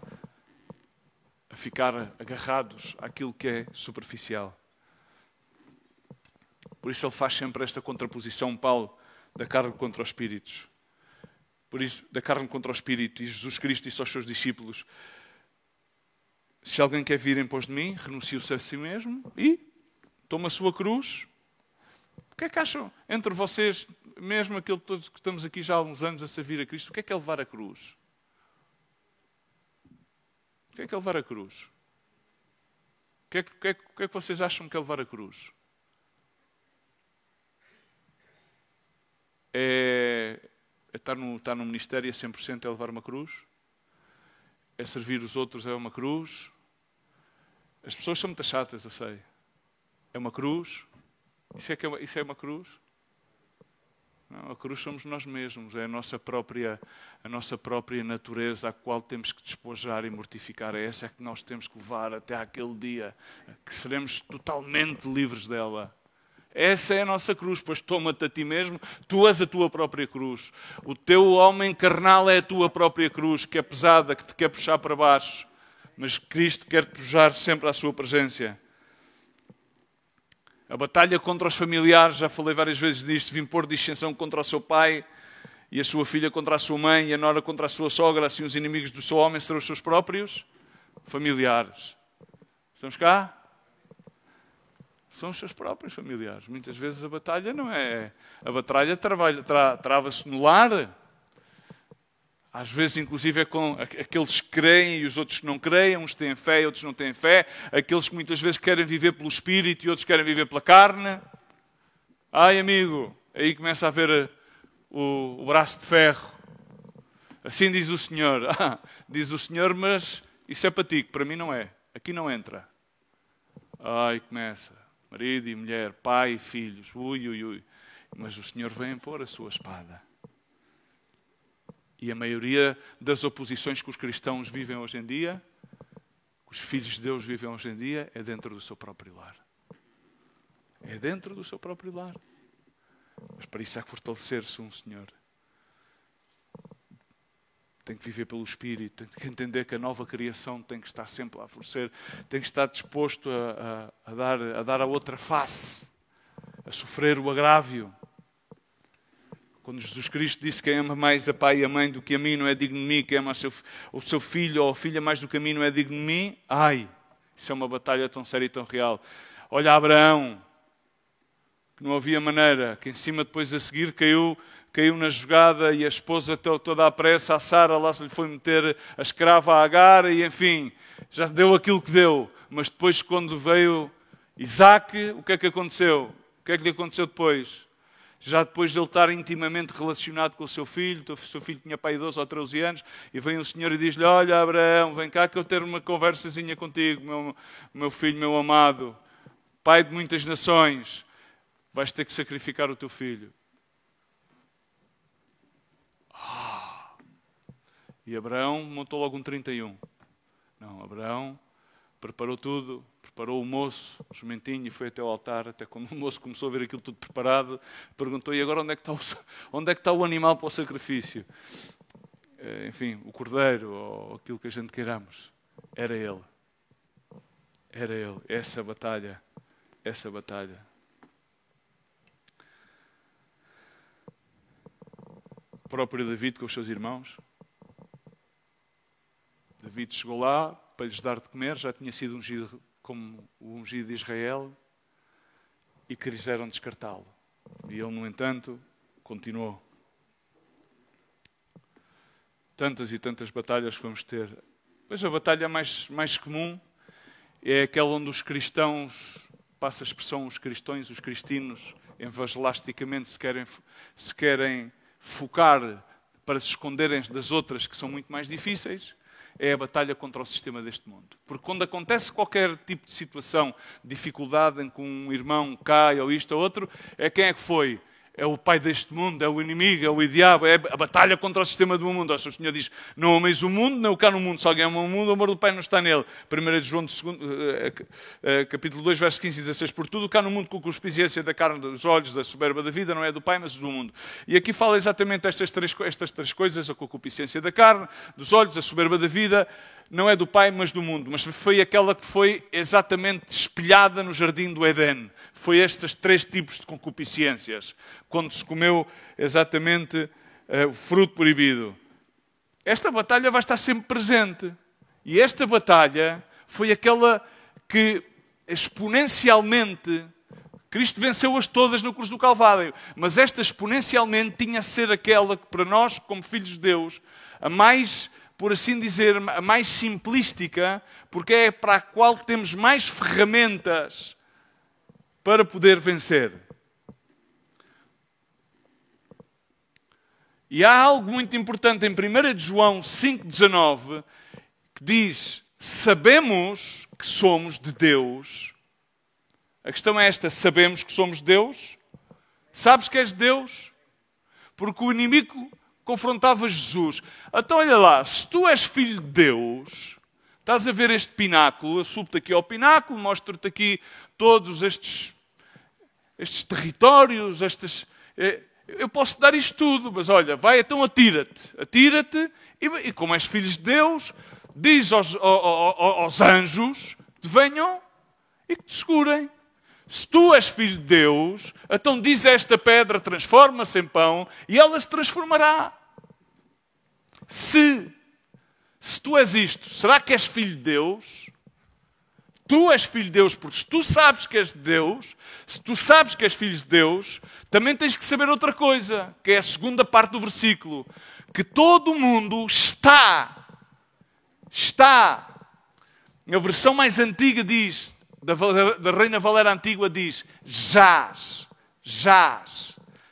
A: a ficar agarrados àquilo que é superficial. Por isso ele faz sempre esta contraposição, Paulo, da carne contra os espíritos. Por isso, da carne contra o espírito. E Jesus Cristo disse aos seus discípulos, se alguém quer vir em pós de mim, renuncie-se a si mesmo e toma a sua cruz. O que é que acham entre vocês, mesmo aquele todos que estamos aqui já há alguns anos a servir a Cristo, o que é levar a cruz? O que é levar a cruz? O que é que vocês acham que é levar a cruz? É estar no ministério a 100% é levar uma cruz? É servir os outros é uma cruz? As pessoas são muito chatas, eu sei. É uma cruz? Isso é uma cruz? Não, a cruz somos nós mesmos, é a nossa própria natureza a qual temos que despojar e mortificar. É essa que nós temos que levar até àquele dia, que seremos totalmente livres dela. Essa é a nossa cruz, pois toma-te a ti mesmo, tu és a tua própria cruz. O teu homem carnal é a tua própria cruz, que é pesada, que te quer puxar para baixo. Mas Cristo quer te puxar sempre à sua presença. A batalha contra os familiares, já falei várias vezes disto, vim pôr distinção contra o seu pai e a sua filha contra a sua mãe e a nora contra a sua sogra, assim os inimigos do seu homem serão os seus próprios familiares. Estamos cá? São os seus próprios familiares. Muitas vezes a batalha não é... A batalha trava-se no lar. Às vezes, inclusive, é com aqueles que creem e os outros que não creem. Uns têm fé e outros não têm fé. Aqueles que muitas vezes querem viver pelo Espírito e outros querem viver pela carne. Ai, amigo, aí começa a haver o braço de ferro. Assim diz o Senhor. Diz o Senhor, mas isso é para ti, que para mim não é. Aqui não entra. Ai, começa. Marido e mulher, pai e filhos. Ui, ui, ui. Mas o Senhor vem pôr a sua espada. E a maioria das oposições que os cristãos vivem hoje em dia, que os filhos de Deus vivem hoje em dia, é dentro do seu próprio lar. É dentro do seu próprio lar. Mas para isso há que fortalecer-se um Senhor. Tem que viver pelo Espírito, tem que entender que a nova criação tem que estar sempre a florescer, tem que estar disposto a dar a outra face, a sofrer o agrávio. Quando Jesus Cristo disse que quem ama mais a pai e a mãe do que a mim não é digno de mim, quem ama o seu filho ou a filha mais do que a mim não é digno de mim, ai, isso é uma batalha tão séria e tão real. Olha Abraão, que não havia maneira, que em cima depois a seguir caiu na jogada e a esposa toda à pressa, a Sara, lá se lhe foi meter a escrava a Agar e enfim, já deu aquilo que deu. Mas depois quando veio Isaac, o que é que aconteceu? O que é que lhe aconteceu depois? Já depois de ele estar intimamente relacionado com o seu filho tinha pai 12 ou 13 anos, e vem o Senhor e diz-lhe: olha Abraão, vem cá que eu quero ter uma conversazinha contigo, meu filho, meu amado, pai de muitas nações, vais ter que sacrificar o teu filho. E Abraão montou logo um 31. Não, Abraão preparou tudo, preparou o moço, o jumentinho, e foi até ao altar. Até quando o moço começou a ver aquilo tudo preparado, perguntou: e agora onde é que está o animal para o sacrifício? Enfim, o cordeiro, ou aquilo que a gente queiramos. Era ele. Era ele. Essa batalha. O próprio David com os seus irmãos. David chegou lá para lhes dar de comer, já tinha sido ungido como o ungido de Israel, e quiseram descartá-lo. E ele, no entanto, continuou. Tantas e tantas batalhas que vamos ter. Mas a batalha mais comum é aquela onde os cristãos, passa a expressão os cristões, os cristinos, evangelisticamente se querem focar para se esconderem das outras que são muito mais difíceis. É a batalha contra o sistema deste mundo. Porque quando acontece qualquer tipo de situação, dificuldade em que um irmão cai ou isto ou outro, quem é que foi? É o pai deste mundo, é o inimigo, é o diabo, é a batalha contra o sistema do mundo. O Senhor diz: não ameis o mundo, nem o cá no mundo. Se alguém ama o mundo, o amor do Pai não está nele. 1 João, capítulo 2, verso 15 e 16. Por tudo cá no mundo, com concupiscência da carne, dos olhos, da soberba da vida, não é do Pai, mas do mundo. E aqui fala exatamente estas três coisas: a concupiscência da carne, dos olhos, a soberba da vida. Não é do Pai, mas do mundo. Mas foi aquela que foi exatamente espelhada no jardim do Éden. Foi estes três tipos de concupiscências. Quando se comeu exatamente o fruto proibido. Esta batalha vai estar sempre presente. E esta batalha foi aquela que exponencialmente Cristo venceu-as todas na cruz do Calvário. Mas esta exponencialmente tinha a ser aquela que para nós, como filhos de Deus, a mais, por assim dizer, a mais simplística, porque é para a qual temos mais ferramentas para poder vencer. E há algo muito importante em 1 João 5,19, que diz: sabemos que somos de Deus. A questão é esta: sabemos que somos de Deus? Sabes que és de Deus? Porque o inimigo confrontava Jesus. Então olha lá, se tu és filho de Deus, estás a ver este pináculo, eu subo-te aqui ao pináculo, mostro-te aqui todos estes territórios, eu posso dar isto tudo, mas olha, vai, então atira-te, e como és filho de Deus, diz aos anjos que venham e que te segurem. Se tu és filho de Deus, então diz a esta pedra: transforma-se em pão, e ela se transformará. Se tu és isto, será que és filho de Deus? Tu és filho de Deus, porque se tu sabes que és de Deus, se tu sabes que és filho de Deus, também tens que saber outra coisa, que é a segunda parte do versículo, que todo o mundo está, na versão mais antiga diz, da Reina Valera Antiga diz, jaz,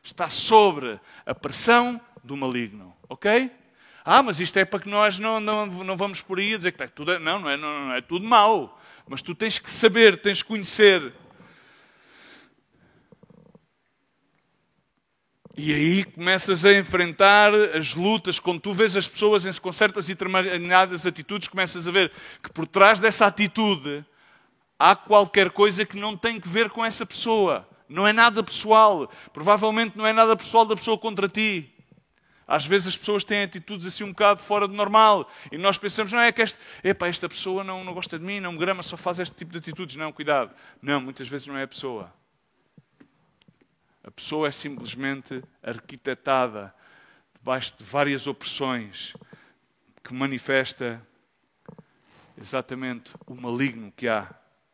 A: está sobre a pressão do maligno, ok? Mas isto é para que nós não vamos por aí a dizer que está tudo, não é tudo mau. Mas tu tens que saber, tens que conhecer. E aí começas a enfrentar as lutas. Quando tu vês as pessoas com certas e determinadas atitudes, começas a ver que por trás dessa atitude há qualquer coisa que não tem que ver com essa pessoa. Não é nada pessoal. Provavelmente não é nada pessoal da pessoa contra ti. Às vezes as pessoas têm atitudes assim um bocado fora do normal. E nós pensamos: não é que esta pessoa não gosta de mim, não me grama, só faz este tipo de atitudes. Não, cuidado. Não, muitas vezes não é a pessoa. A pessoa é simplesmente arquitetada debaixo de várias opressões que manifesta exatamente o maligno que há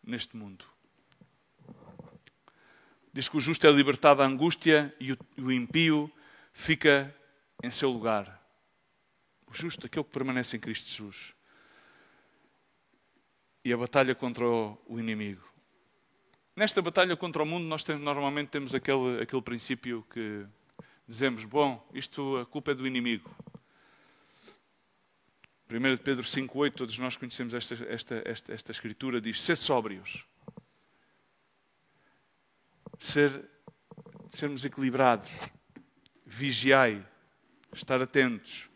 A: neste mundo. Diz que o justo é libertado da angústia e o impio fica em seu lugar. O justo, aquele que permanece em Cristo Jesus. E a batalha contra o inimigo. Nesta batalha contra o mundo, nós normalmente temos aquele princípio que dizemos, bom, a culpa é do inimigo. 1 Pedro 5,8, todos nós conhecemos esta escritura, diz, ser sóbrios. Sermos equilibrados. Vigiai. Estar atentos.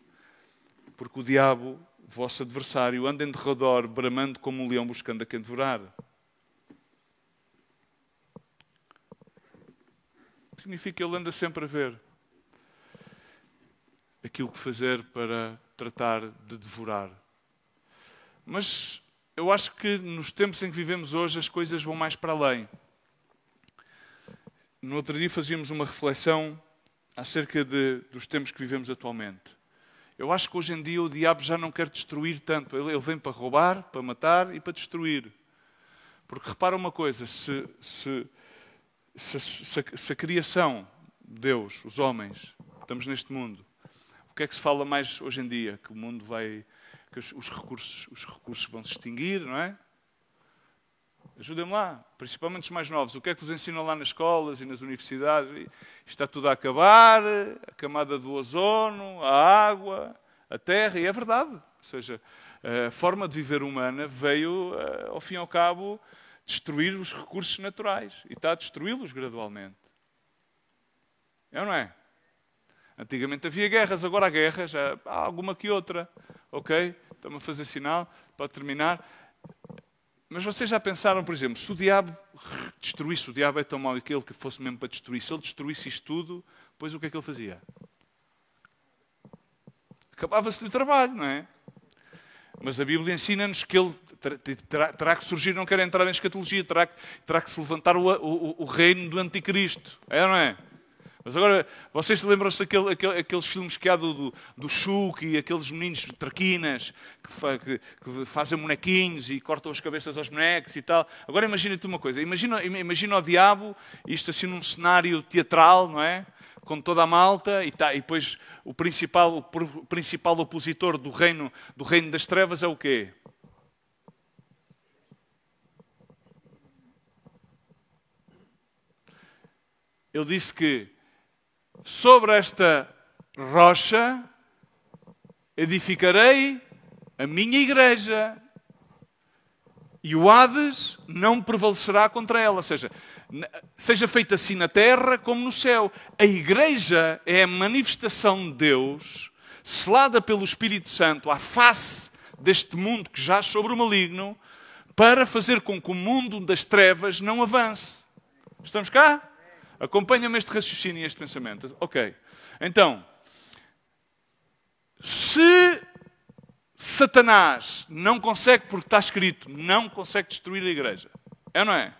A: Porque o diabo, vosso adversário, anda em derredor, bramando como um leão buscando a quem devorar. Significa que ele anda sempre a ver aquilo que fazer para tratar de devorar. Mas eu acho que nos tempos em que vivemos hoje as coisas vão mais para além. No outro dia fazíamos uma reflexão acerca dos tempos que vivemos atualmente. Eu acho que hoje em dia o diabo já não quer destruir tanto. Ele vem para roubar, para matar e para destruir. Porque repara uma coisa, se a criação, Deus, os homens, estamos neste mundo, o que é que se fala mais hoje em dia? Que o mundo que os recursos vão se extinguir, não é? Ajudem-me lá, principalmente os mais novos. O que é que vos ensinam lá nas escolas e nas universidades? Está tudo a acabar, a camada do ozono, a água, a terra, e é verdade. Ou seja, a forma de viver humana veio, ao fim e ao cabo, destruir os recursos naturais. E está a destruí-los gradualmente. É ou não é? Antigamente havia guerras, agora há guerras, há alguma que outra. Ok? Estão-me a fazer sinal para terminar. Mas vocês já pensaram, por exemplo, se o diabo destruísse, o diabo é tão mau aquele que fosse mesmo para destruir, se ele destruísse isto tudo, depois o que é que ele fazia? Acabava-se-lhe o trabalho, não é? Mas a Bíblia ensina-nos que ele terá que surgir, não quero entrar em escatologia, terá que se levantar o reino do anticristo. É ou não é? Mas agora, vocês lembram-se daqueles filmes que há do Chuck e aqueles meninos traquinas que fazem bonequinhos e cortam as cabeças aos bonecos e tal. Agora imagina-te uma coisa, imagina o diabo, isto assim num cenário teatral, não é? Com toda a malta e depois o principal opositor do reino das trevas é o quê? Ele disse que sobre esta rocha edificarei a minha igreja e o Hades não prevalecerá contra ela. Ou seja, seja feita assim na terra como no céu. A igreja é a manifestação de Deus, selada pelo Espírito Santo, à face deste mundo que jaz sobre o maligno, para fazer com que o mundo das trevas não avance. Estamos cá? Acompanha-me este raciocínio e este pensamento. Ok. Então, se Satanás não consegue, porque está escrito, não consegue destruir a igreja. É ou não é?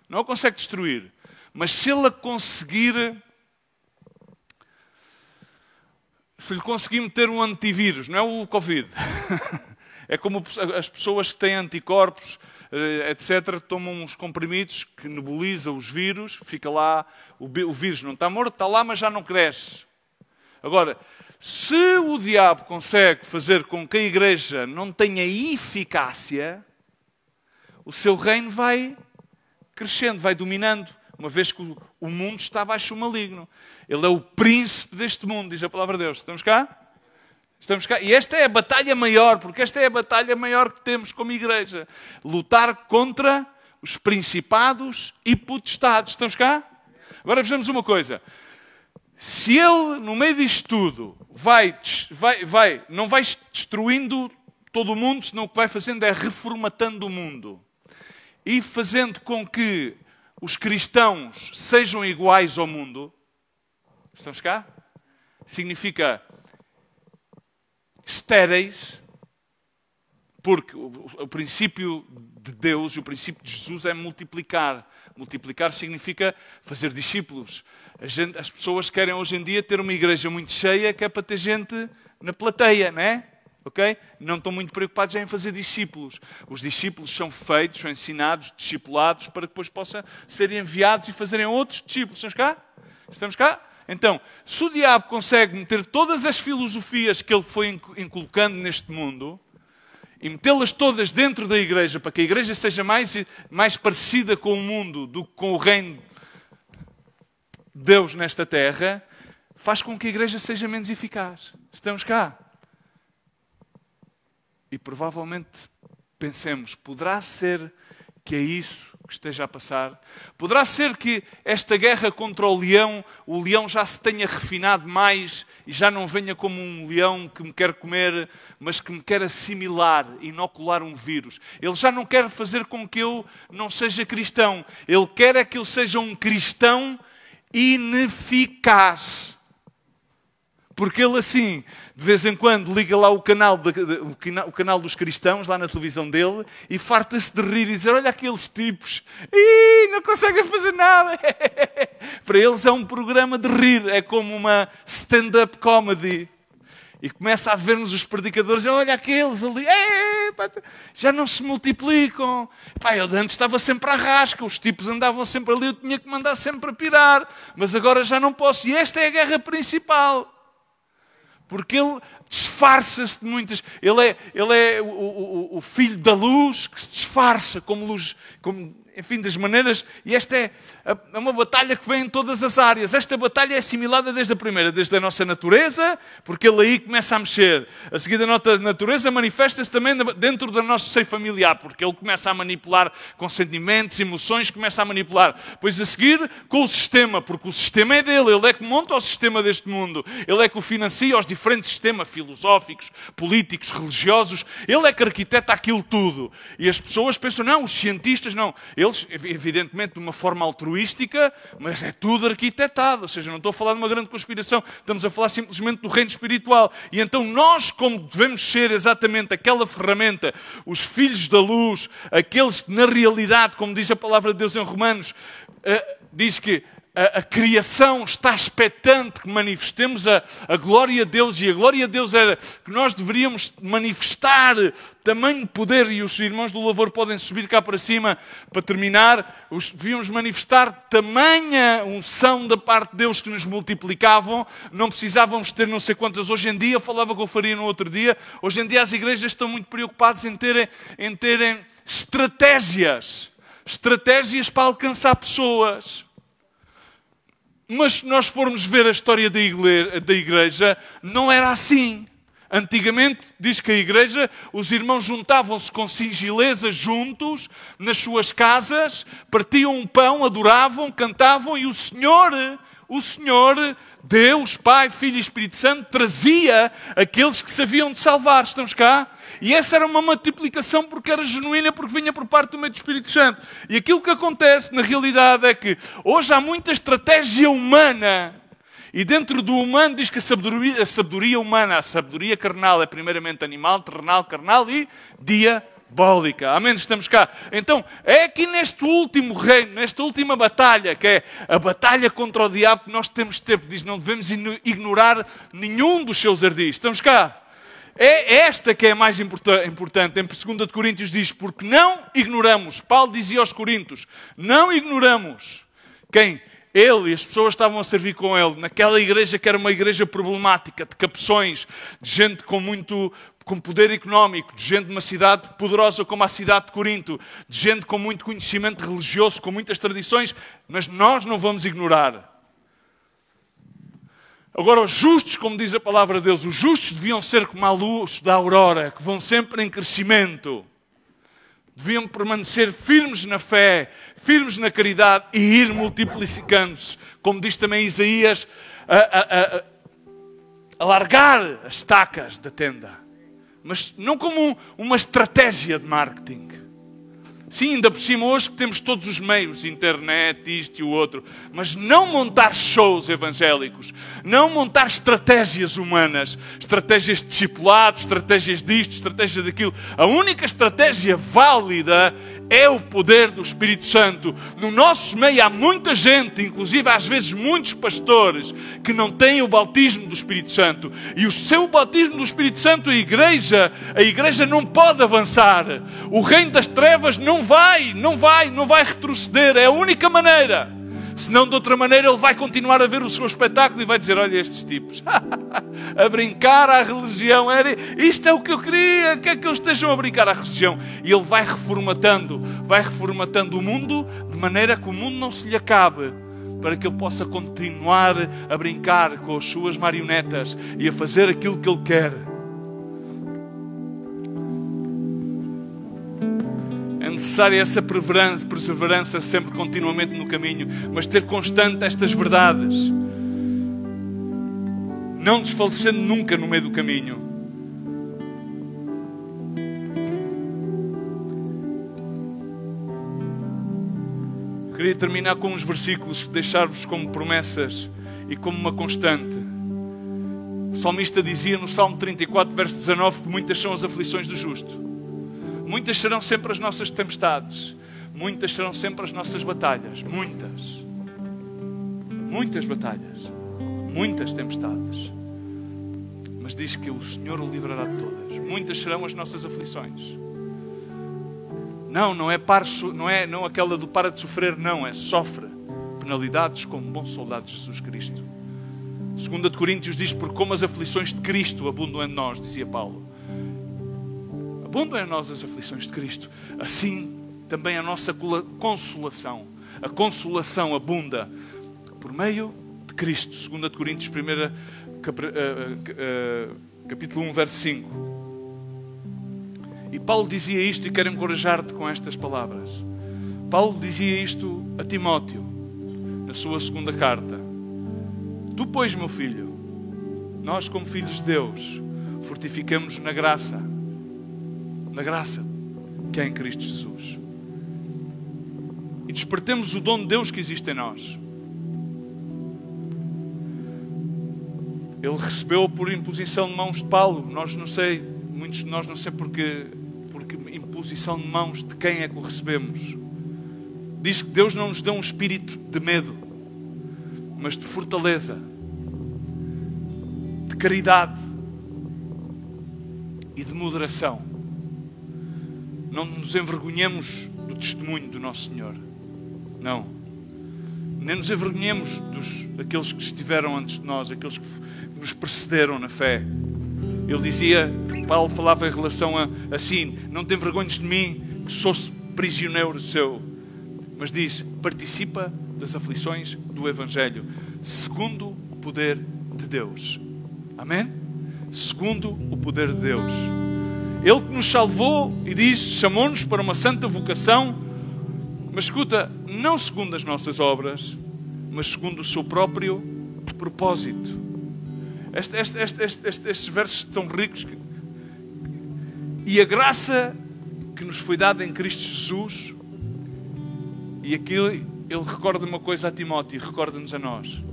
A: Não a consegue destruir. Mas se ele conseguir, se lhe conseguir meter um antivírus, não é o Covid. É como as pessoas que têm anticorpos, etc., tomam uns comprimidos que nebulizam os vírus, fica lá, o vírus não está morto, está lá, mas já não cresce. Agora, se o diabo consegue fazer com que a igreja não tenha eficácia, o seu reino vai crescendo, vai dominando, uma vez que o mundo está abaixo do maligno. Ele é o príncipe deste mundo, diz a palavra de Deus. Estamos cá? Estamos cá. E esta é a batalha maior, porque esta é a batalha maior que temos como igreja. Lutar contra os principados e potestades. Estamos cá? Agora vejamos uma coisa. Se ele, no meio disto tudo, não vai destruindo todo o mundo, senão o que vai fazendo é reformatando o mundo. E fazendo com que os cristãos sejam iguais ao mundo. Estamos cá? Significa estéreis, porque o princípio de Deus e o princípio de Jesus é multiplicar. Multiplicar significa fazer discípulos. As pessoas querem hoje em dia ter uma igreja muito cheia, que é para ter gente na plateia, não é? ok? Não estão muito preocupados em fazer discípulos. Os discípulos são feitos, são ensinados, discipulados, para que depois possam ser enviados e fazerem outros discípulos. Estamos cá? Estamos cá? Então, se o diabo consegue meter todas as filosofias que ele foi inculcando neste mundo e metê-las todas dentro da igreja, para que a igreja seja mais parecida com o mundo do que com o reino de Deus nesta terra, faz com que a igreja seja menos eficaz. Estamos cá? E provavelmente pensemos, poderá ser que é isso que esteja a passar? Poderá ser que esta guerra contra o leão já se tenha refinado mais e já não venha como um leão que me quer comer, mas que me quer assimilar, inocular um vírus. Ele já não quer fazer com que eu não seja cristão. Ele quer é que eu seja um cristão ineficaz. Porque ele assim, de vez em quando, liga lá o canal dos cristãos, lá na televisão dele, e farta-se de rir e dizer, olha aqueles tipos, não conseguem fazer nada. Para eles é um programa de rir, é como uma stand-up comedy. E começa a ver-nos os predicadores, olha aqueles ali, já não se multiplicam. Eu antes estava sempre à rasca, os tipos andavam sempre ali, eu tinha que mandar sempre a pirar, mas agora já não posso. E esta é a guerra principal. Porque ele disfarça-se de muitas... Ele é o filho da luz que se disfarça como luz, enfim, das maneiras... E esta é uma batalha que vem em todas as áreas. Esta batalha é assimilada desde a primeira, desde a nossa natureza, porque ele aí começa a mexer. A seguir, a nossa natureza manifesta-se também dentro do nosso seio familiar, porque ele começa a manipular com sentimentos, emoções, começa a manipular. Pois a seguir, com o sistema, porque o sistema é dele. Ele é que monta o sistema deste mundo. Ele é que o financia, os diferentes sistemas filosóficos, políticos, religiosos. Ele é que arquiteta aquilo tudo. E as pessoas pensam, não, os cientistas não. Eles, evidentemente, de uma forma altruística, mas é tudo arquitetado. Ou seja, não estou a falar de uma grande conspiração. Estamos a falar simplesmente do reino espiritual. E então nós, como devemos ser exatamente aquela ferramenta, os filhos da luz, aqueles que na realidade, como diz a palavra de Deus em Romanos, diz que a criação está expectante que manifestemos a glória de Deus, e a glória de Deus era que nós deveríamos manifestar tamanho poder, e os irmãos do louvor podem subir cá para cima para terminar, devíamos manifestar tamanha unção da parte de Deus que nos multiplicavam, não precisávamos ter não sei quantas. Hoje em dia, falava com o Faria no outro dia, hoje em dia as igrejas estão muito preocupadas em terem estratégias para alcançar pessoas. Mas se nós formos ver a história da igreja, não era assim. Antigamente, diz que a igreja, os irmãos juntavam-se com singeleza juntos, nas suas casas, partiam um pão, adoravam, cantavam, e o Senhor, Deus, Pai, Filho e Espírito Santo, trazia aqueles que se haviam de salvar. Estamos cá? E essa era uma multiplicação porque era genuína, porque vinha por parte do meio do Espírito Santo. E aquilo que acontece, na realidade, é que hoje há muita estratégia humana. E dentro do humano diz que a sabedoria humana, a sabedoria carnal é primeiramente animal, terrenal, carnal e diabólica. Amém? Estamos cá. Então, é aqui neste último reino, nesta última batalha, que é a batalha contra o diabo, que nós temos de ter, diz, não devemos ignorar nenhum dos seus ardis. Estamos cá. É esta que é a mais importante. Em 2 Coríntios diz, porque não ignoramos, Paulo dizia aos Coríntios, não ignoramos quem? Ele e as pessoas estavam a servir com ele, naquela igreja que era uma igreja problemática, de capções, de gente com poder económico, de gente de uma cidade poderosa como a cidade de Corinto, de gente com muito conhecimento religioso, com muitas tradições, mas nós não vamos ignorar. Agora, os justos, como diz a palavra de Deus, os justos deviam ser como a luz da aurora, que vão sempre em crescimento. Deviam permanecer firmes na fé, firmes na caridade e ir multiplicando-se. Como diz também Isaías, alargar as estacas da tenda. Mas não como uma estratégia de marketing. Sim, ainda por cima hoje que temos todos os meios, internet, isto e o outro, mas não montar shows evangélicos, não montar estratégias humanas, estratégias de discipulado, estratégias disto, estratégias daquilo. A única estratégia válida é o poder do Espírito Santo. No nosso meio há muita gente, inclusive às vezes muitos pastores, que não têm o batismo do Espírito Santo. E o seu batismo do Espírito Santo, a igreja não pode avançar. O reino das trevas não vai retroceder. É a única maneira. Senão, de outra maneira, ele vai continuar a ver o seu espetáculo e vai dizer: olha estes tipos, a brincar à religião. Isto é o que eu queria, que é que eles estejam a brincar à religião. E ele vai reformatando o mundo, de maneira que o mundo não se lhe acabe, para que ele possa continuar a brincar com as suas marionetas e a fazer aquilo que ele quer. É necessária essa perseverança sempre continuamente no caminho, mas ter constante estas verdades, não desfalecendo nunca no meio do caminho. Queria terminar com uns versículos que deixar-vos como promessas e como uma constante. O salmista dizia no Salmo 34, verso 19, que muitas são as aflições do justo. Muitas serão sempre as nossas tempestades. Muitas serão sempre as nossas batalhas. Muitas. Muitas batalhas. Muitas tempestades. Mas diz que o Senhor o livrará de todas. Muitas serão as nossas aflições. Não é aquela do para de sofrer, não. É sofre penalidades como bom soldado de Jesus Cristo. 2 Coríntios diz: por como as aflições de Cristo abundam em nós, dizia Paulo. Abundam em nós as aflições de Cristo. Assim também a nossa consolação. A consolação abunda por meio de Cristo. 2 Coríntios 1, capítulo 1, verso 5. E Paulo dizia isto, e quero encorajar-te com estas palavras. Paulo dizia isto a Timóteo, na sua segunda carta. Tu, pois, meu filho, nós como filhos de Deus, fortificamos na graça que há em Cristo Jesus. E despertemos o dom de Deus que existe em nós. Ele recebeu por imposição de mãos de Paulo. Muitos de nós não sei porque imposição de mãos de quem é que o recebemos. Diz que Deus não nos deu um espírito de medo, mas de fortaleza, de caridade e de moderação. Não nos envergonhemos do testemunho do nosso Senhor. Não. Nem nos envergonhemos daqueles que estiveram antes de nós, aqueles que nos precederam na fé. Ele dizia, Paulo falava em relação assim: não te envergonhes de mim, que sou prisioneiro seu. Mas diz: participa das aflições do Evangelho, segundo o poder de Deus. Amém? Segundo o poder de Deus. Ele que nos salvou e diz, chamou-nos para uma santa vocação, mas escuta, não segundo as nossas obras, mas segundo o seu próprio propósito. Estes versos tão ricos. E a graça que nos foi dada em Cristo Jesus, e aqui ele recorda uma coisa a Timóteo e recorda-nos a nós.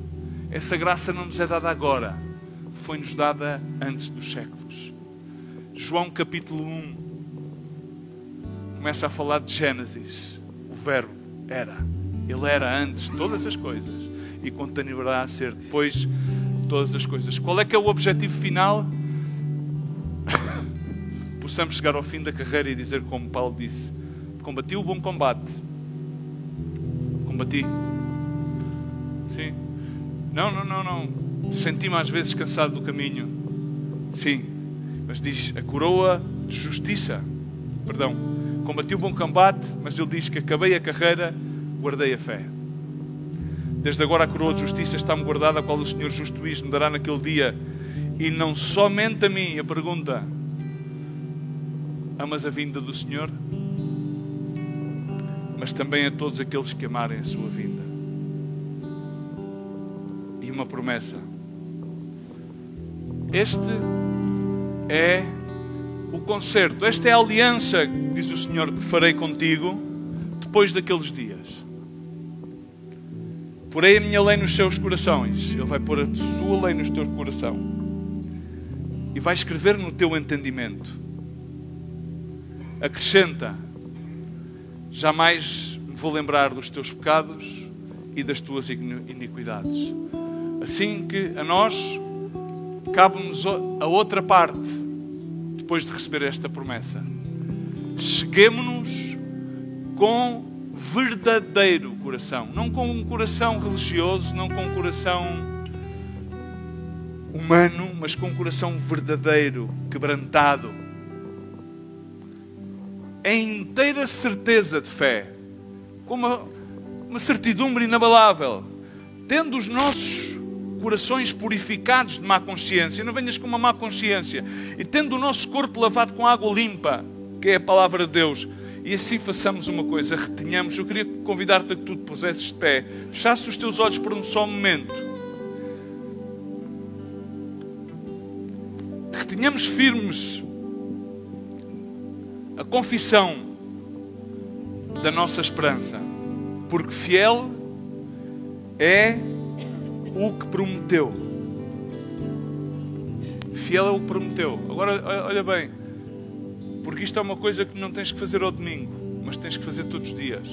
A: Essa graça não nos é dada agora, foi-nos dada antes dos séculos. João capítulo 1 começa a falar de Gênesis. O verbo era. Ele era antes de todas as coisas e continuará a ser depois de todas as coisas. Qual é que é o objetivo final? Possamos chegar ao fim da carreira e dizer como Paulo disse: combati o bom combate. Combati. Sim. Não. Senti-me às vezes cansado do caminho. Sim. Mas diz a coroa de justiça. Combati o bom combate, mas ele diz que acabei a carreira, guardei a fé. Desde agora a coroa de justiça está-me guardada, a qual o Senhor justo juiz me dará naquele dia. E não somente a mim, a pergunta: amas a vinda do Senhor? Mas também a todos aqueles que amarem a sua vinda. E uma promessa: este é o concerto, esta é a aliança, diz o Senhor, que farei contigo depois daqueles dias. Porei a minha lei nos seus corações. Ele vai pôr a sua lei no teu coração. E vai escrever no teu entendimento. Acrescenta: jamais me vou lembrar dos teus pecados e das tuas iniquidades. Assim que a nós cabe-nos a outra parte, depois de receber esta promessa. Cheguemo-nos com verdadeiro coração. Não com um coração religioso, não com um coração humano, mas com um coração verdadeiro, quebrantado. Em inteira certeza de fé, com uma certidumbre inabalável, tendo os nossos corações purificados de má consciência. Não venhas com uma má consciência. E tendo o nosso corpo lavado com água limpa, que é a palavra de Deus. E assim façamos uma coisa, retenhamos. Eu queria convidar-te a que tu te pusesses de pé. Fechasse os teus olhos por um só momento. Retenhamos firmes a confissão da nossa esperança. Porque fiel é o que prometeu. Fiel é o que prometeu. Agora, olha bem. Porque isto é uma coisa que não tens que fazer ao domingo, mas tens que fazer todos os dias.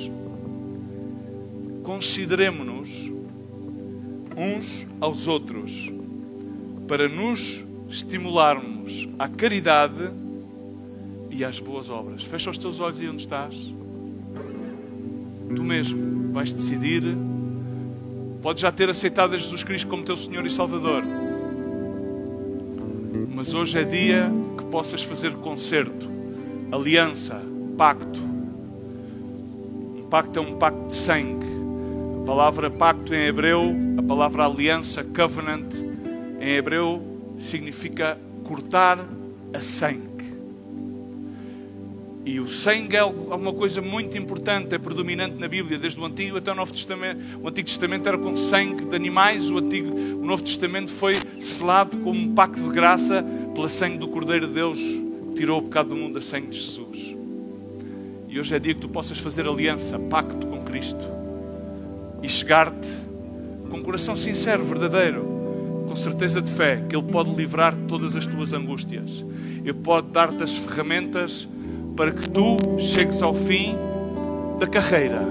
A: Consideremo-nos uns aos outros para nos estimularmos à caridade e às boas obras. Fecha os teus olhos aí onde estás. Tu mesmo vais decidir. Podes já ter aceitado a Jesus Cristo como teu Senhor e Salvador. Mas hoje é dia que possas fazer concerto, aliança, pacto. Um pacto é um pacto de sangue. A palavra pacto em hebreu, a palavra aliança, covenant, em hebreu significa cortar a sangue. E o sangue é uma coisa muito importante, é predominante na Bíblia, desde o Antigo até o Novo Testamento. O Antigo Testamento era com sangue de animais, o Novo Testamento foi selado como um pacto de graça pela sangue do Cordeiro de Deus, que tirou o pecado do mundo, a sangue de Jesus. E hoje é dia que tu possas fazer aliança, pacto com Cristo e chegar-te com um coração sincero, verdadeiro, com certeza de fé, que Ele pode livrar de todas as tuas angústias. Ele pode dar-te as ferramentas para que tu chegues ao fim da carreira,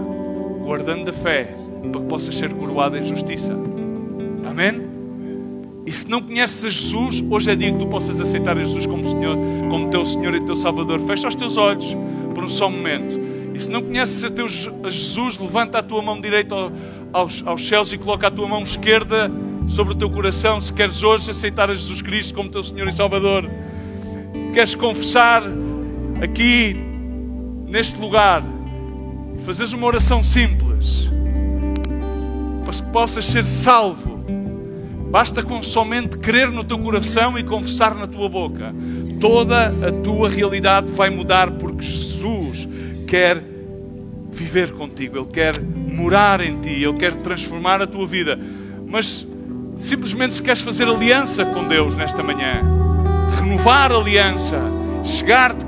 A: guardando a fé, para que possas ser coroado em justiça. Amém? E se não conheces a Jesus, hoje é dia que tu possas aceitar a Jesus como Senhor, como teu Senhor e teu Salvador. Fecha os teus olhos por um só momento. E se não conheces a Jesus, levanta a tua mão direita aos céus e coloca a tua mão esquerda sobre o teu coração. Se queres hoje aceitar a Jesus Cristo como teu Senhor e Salvador, queres confessar aqui, neste lugar, fazes uma oração simples, para que possas ser salvo. Basta com somente crer no teu coração e confessar na tua boca. Toda a tua realidade vai mudar, porque Jesus quer viver contigo. Ele quer morar em ti. Ele quer transformar a tua vida. Mas simplesmente, se queres fazer aliança com Deus nesta manhã, renovar a aliança, chegar-te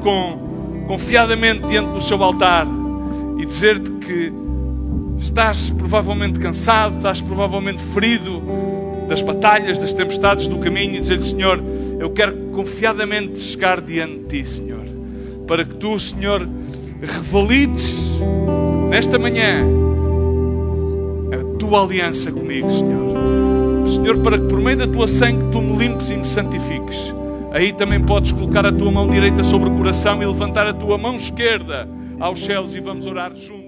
A: confiadamente diante do seu altar e dizer-te que estás provavelmente cansado, estás provavelmente ferido das batalhas, das tempestades do caminho, e dizer-lhe: Senhor, eu quero confiadamente chegar diante de ti, Senhor, para que tu, Senhor, revalides nesta manhã a tua aliança comigo, Senhor. Senhor, para que por meio da tua sangue tu me limpes e me santifiques. Aí também podes colocar a tua mão direita sobre o coração e levantar a tua mão esquerda aos céus, e vamos orar juntos.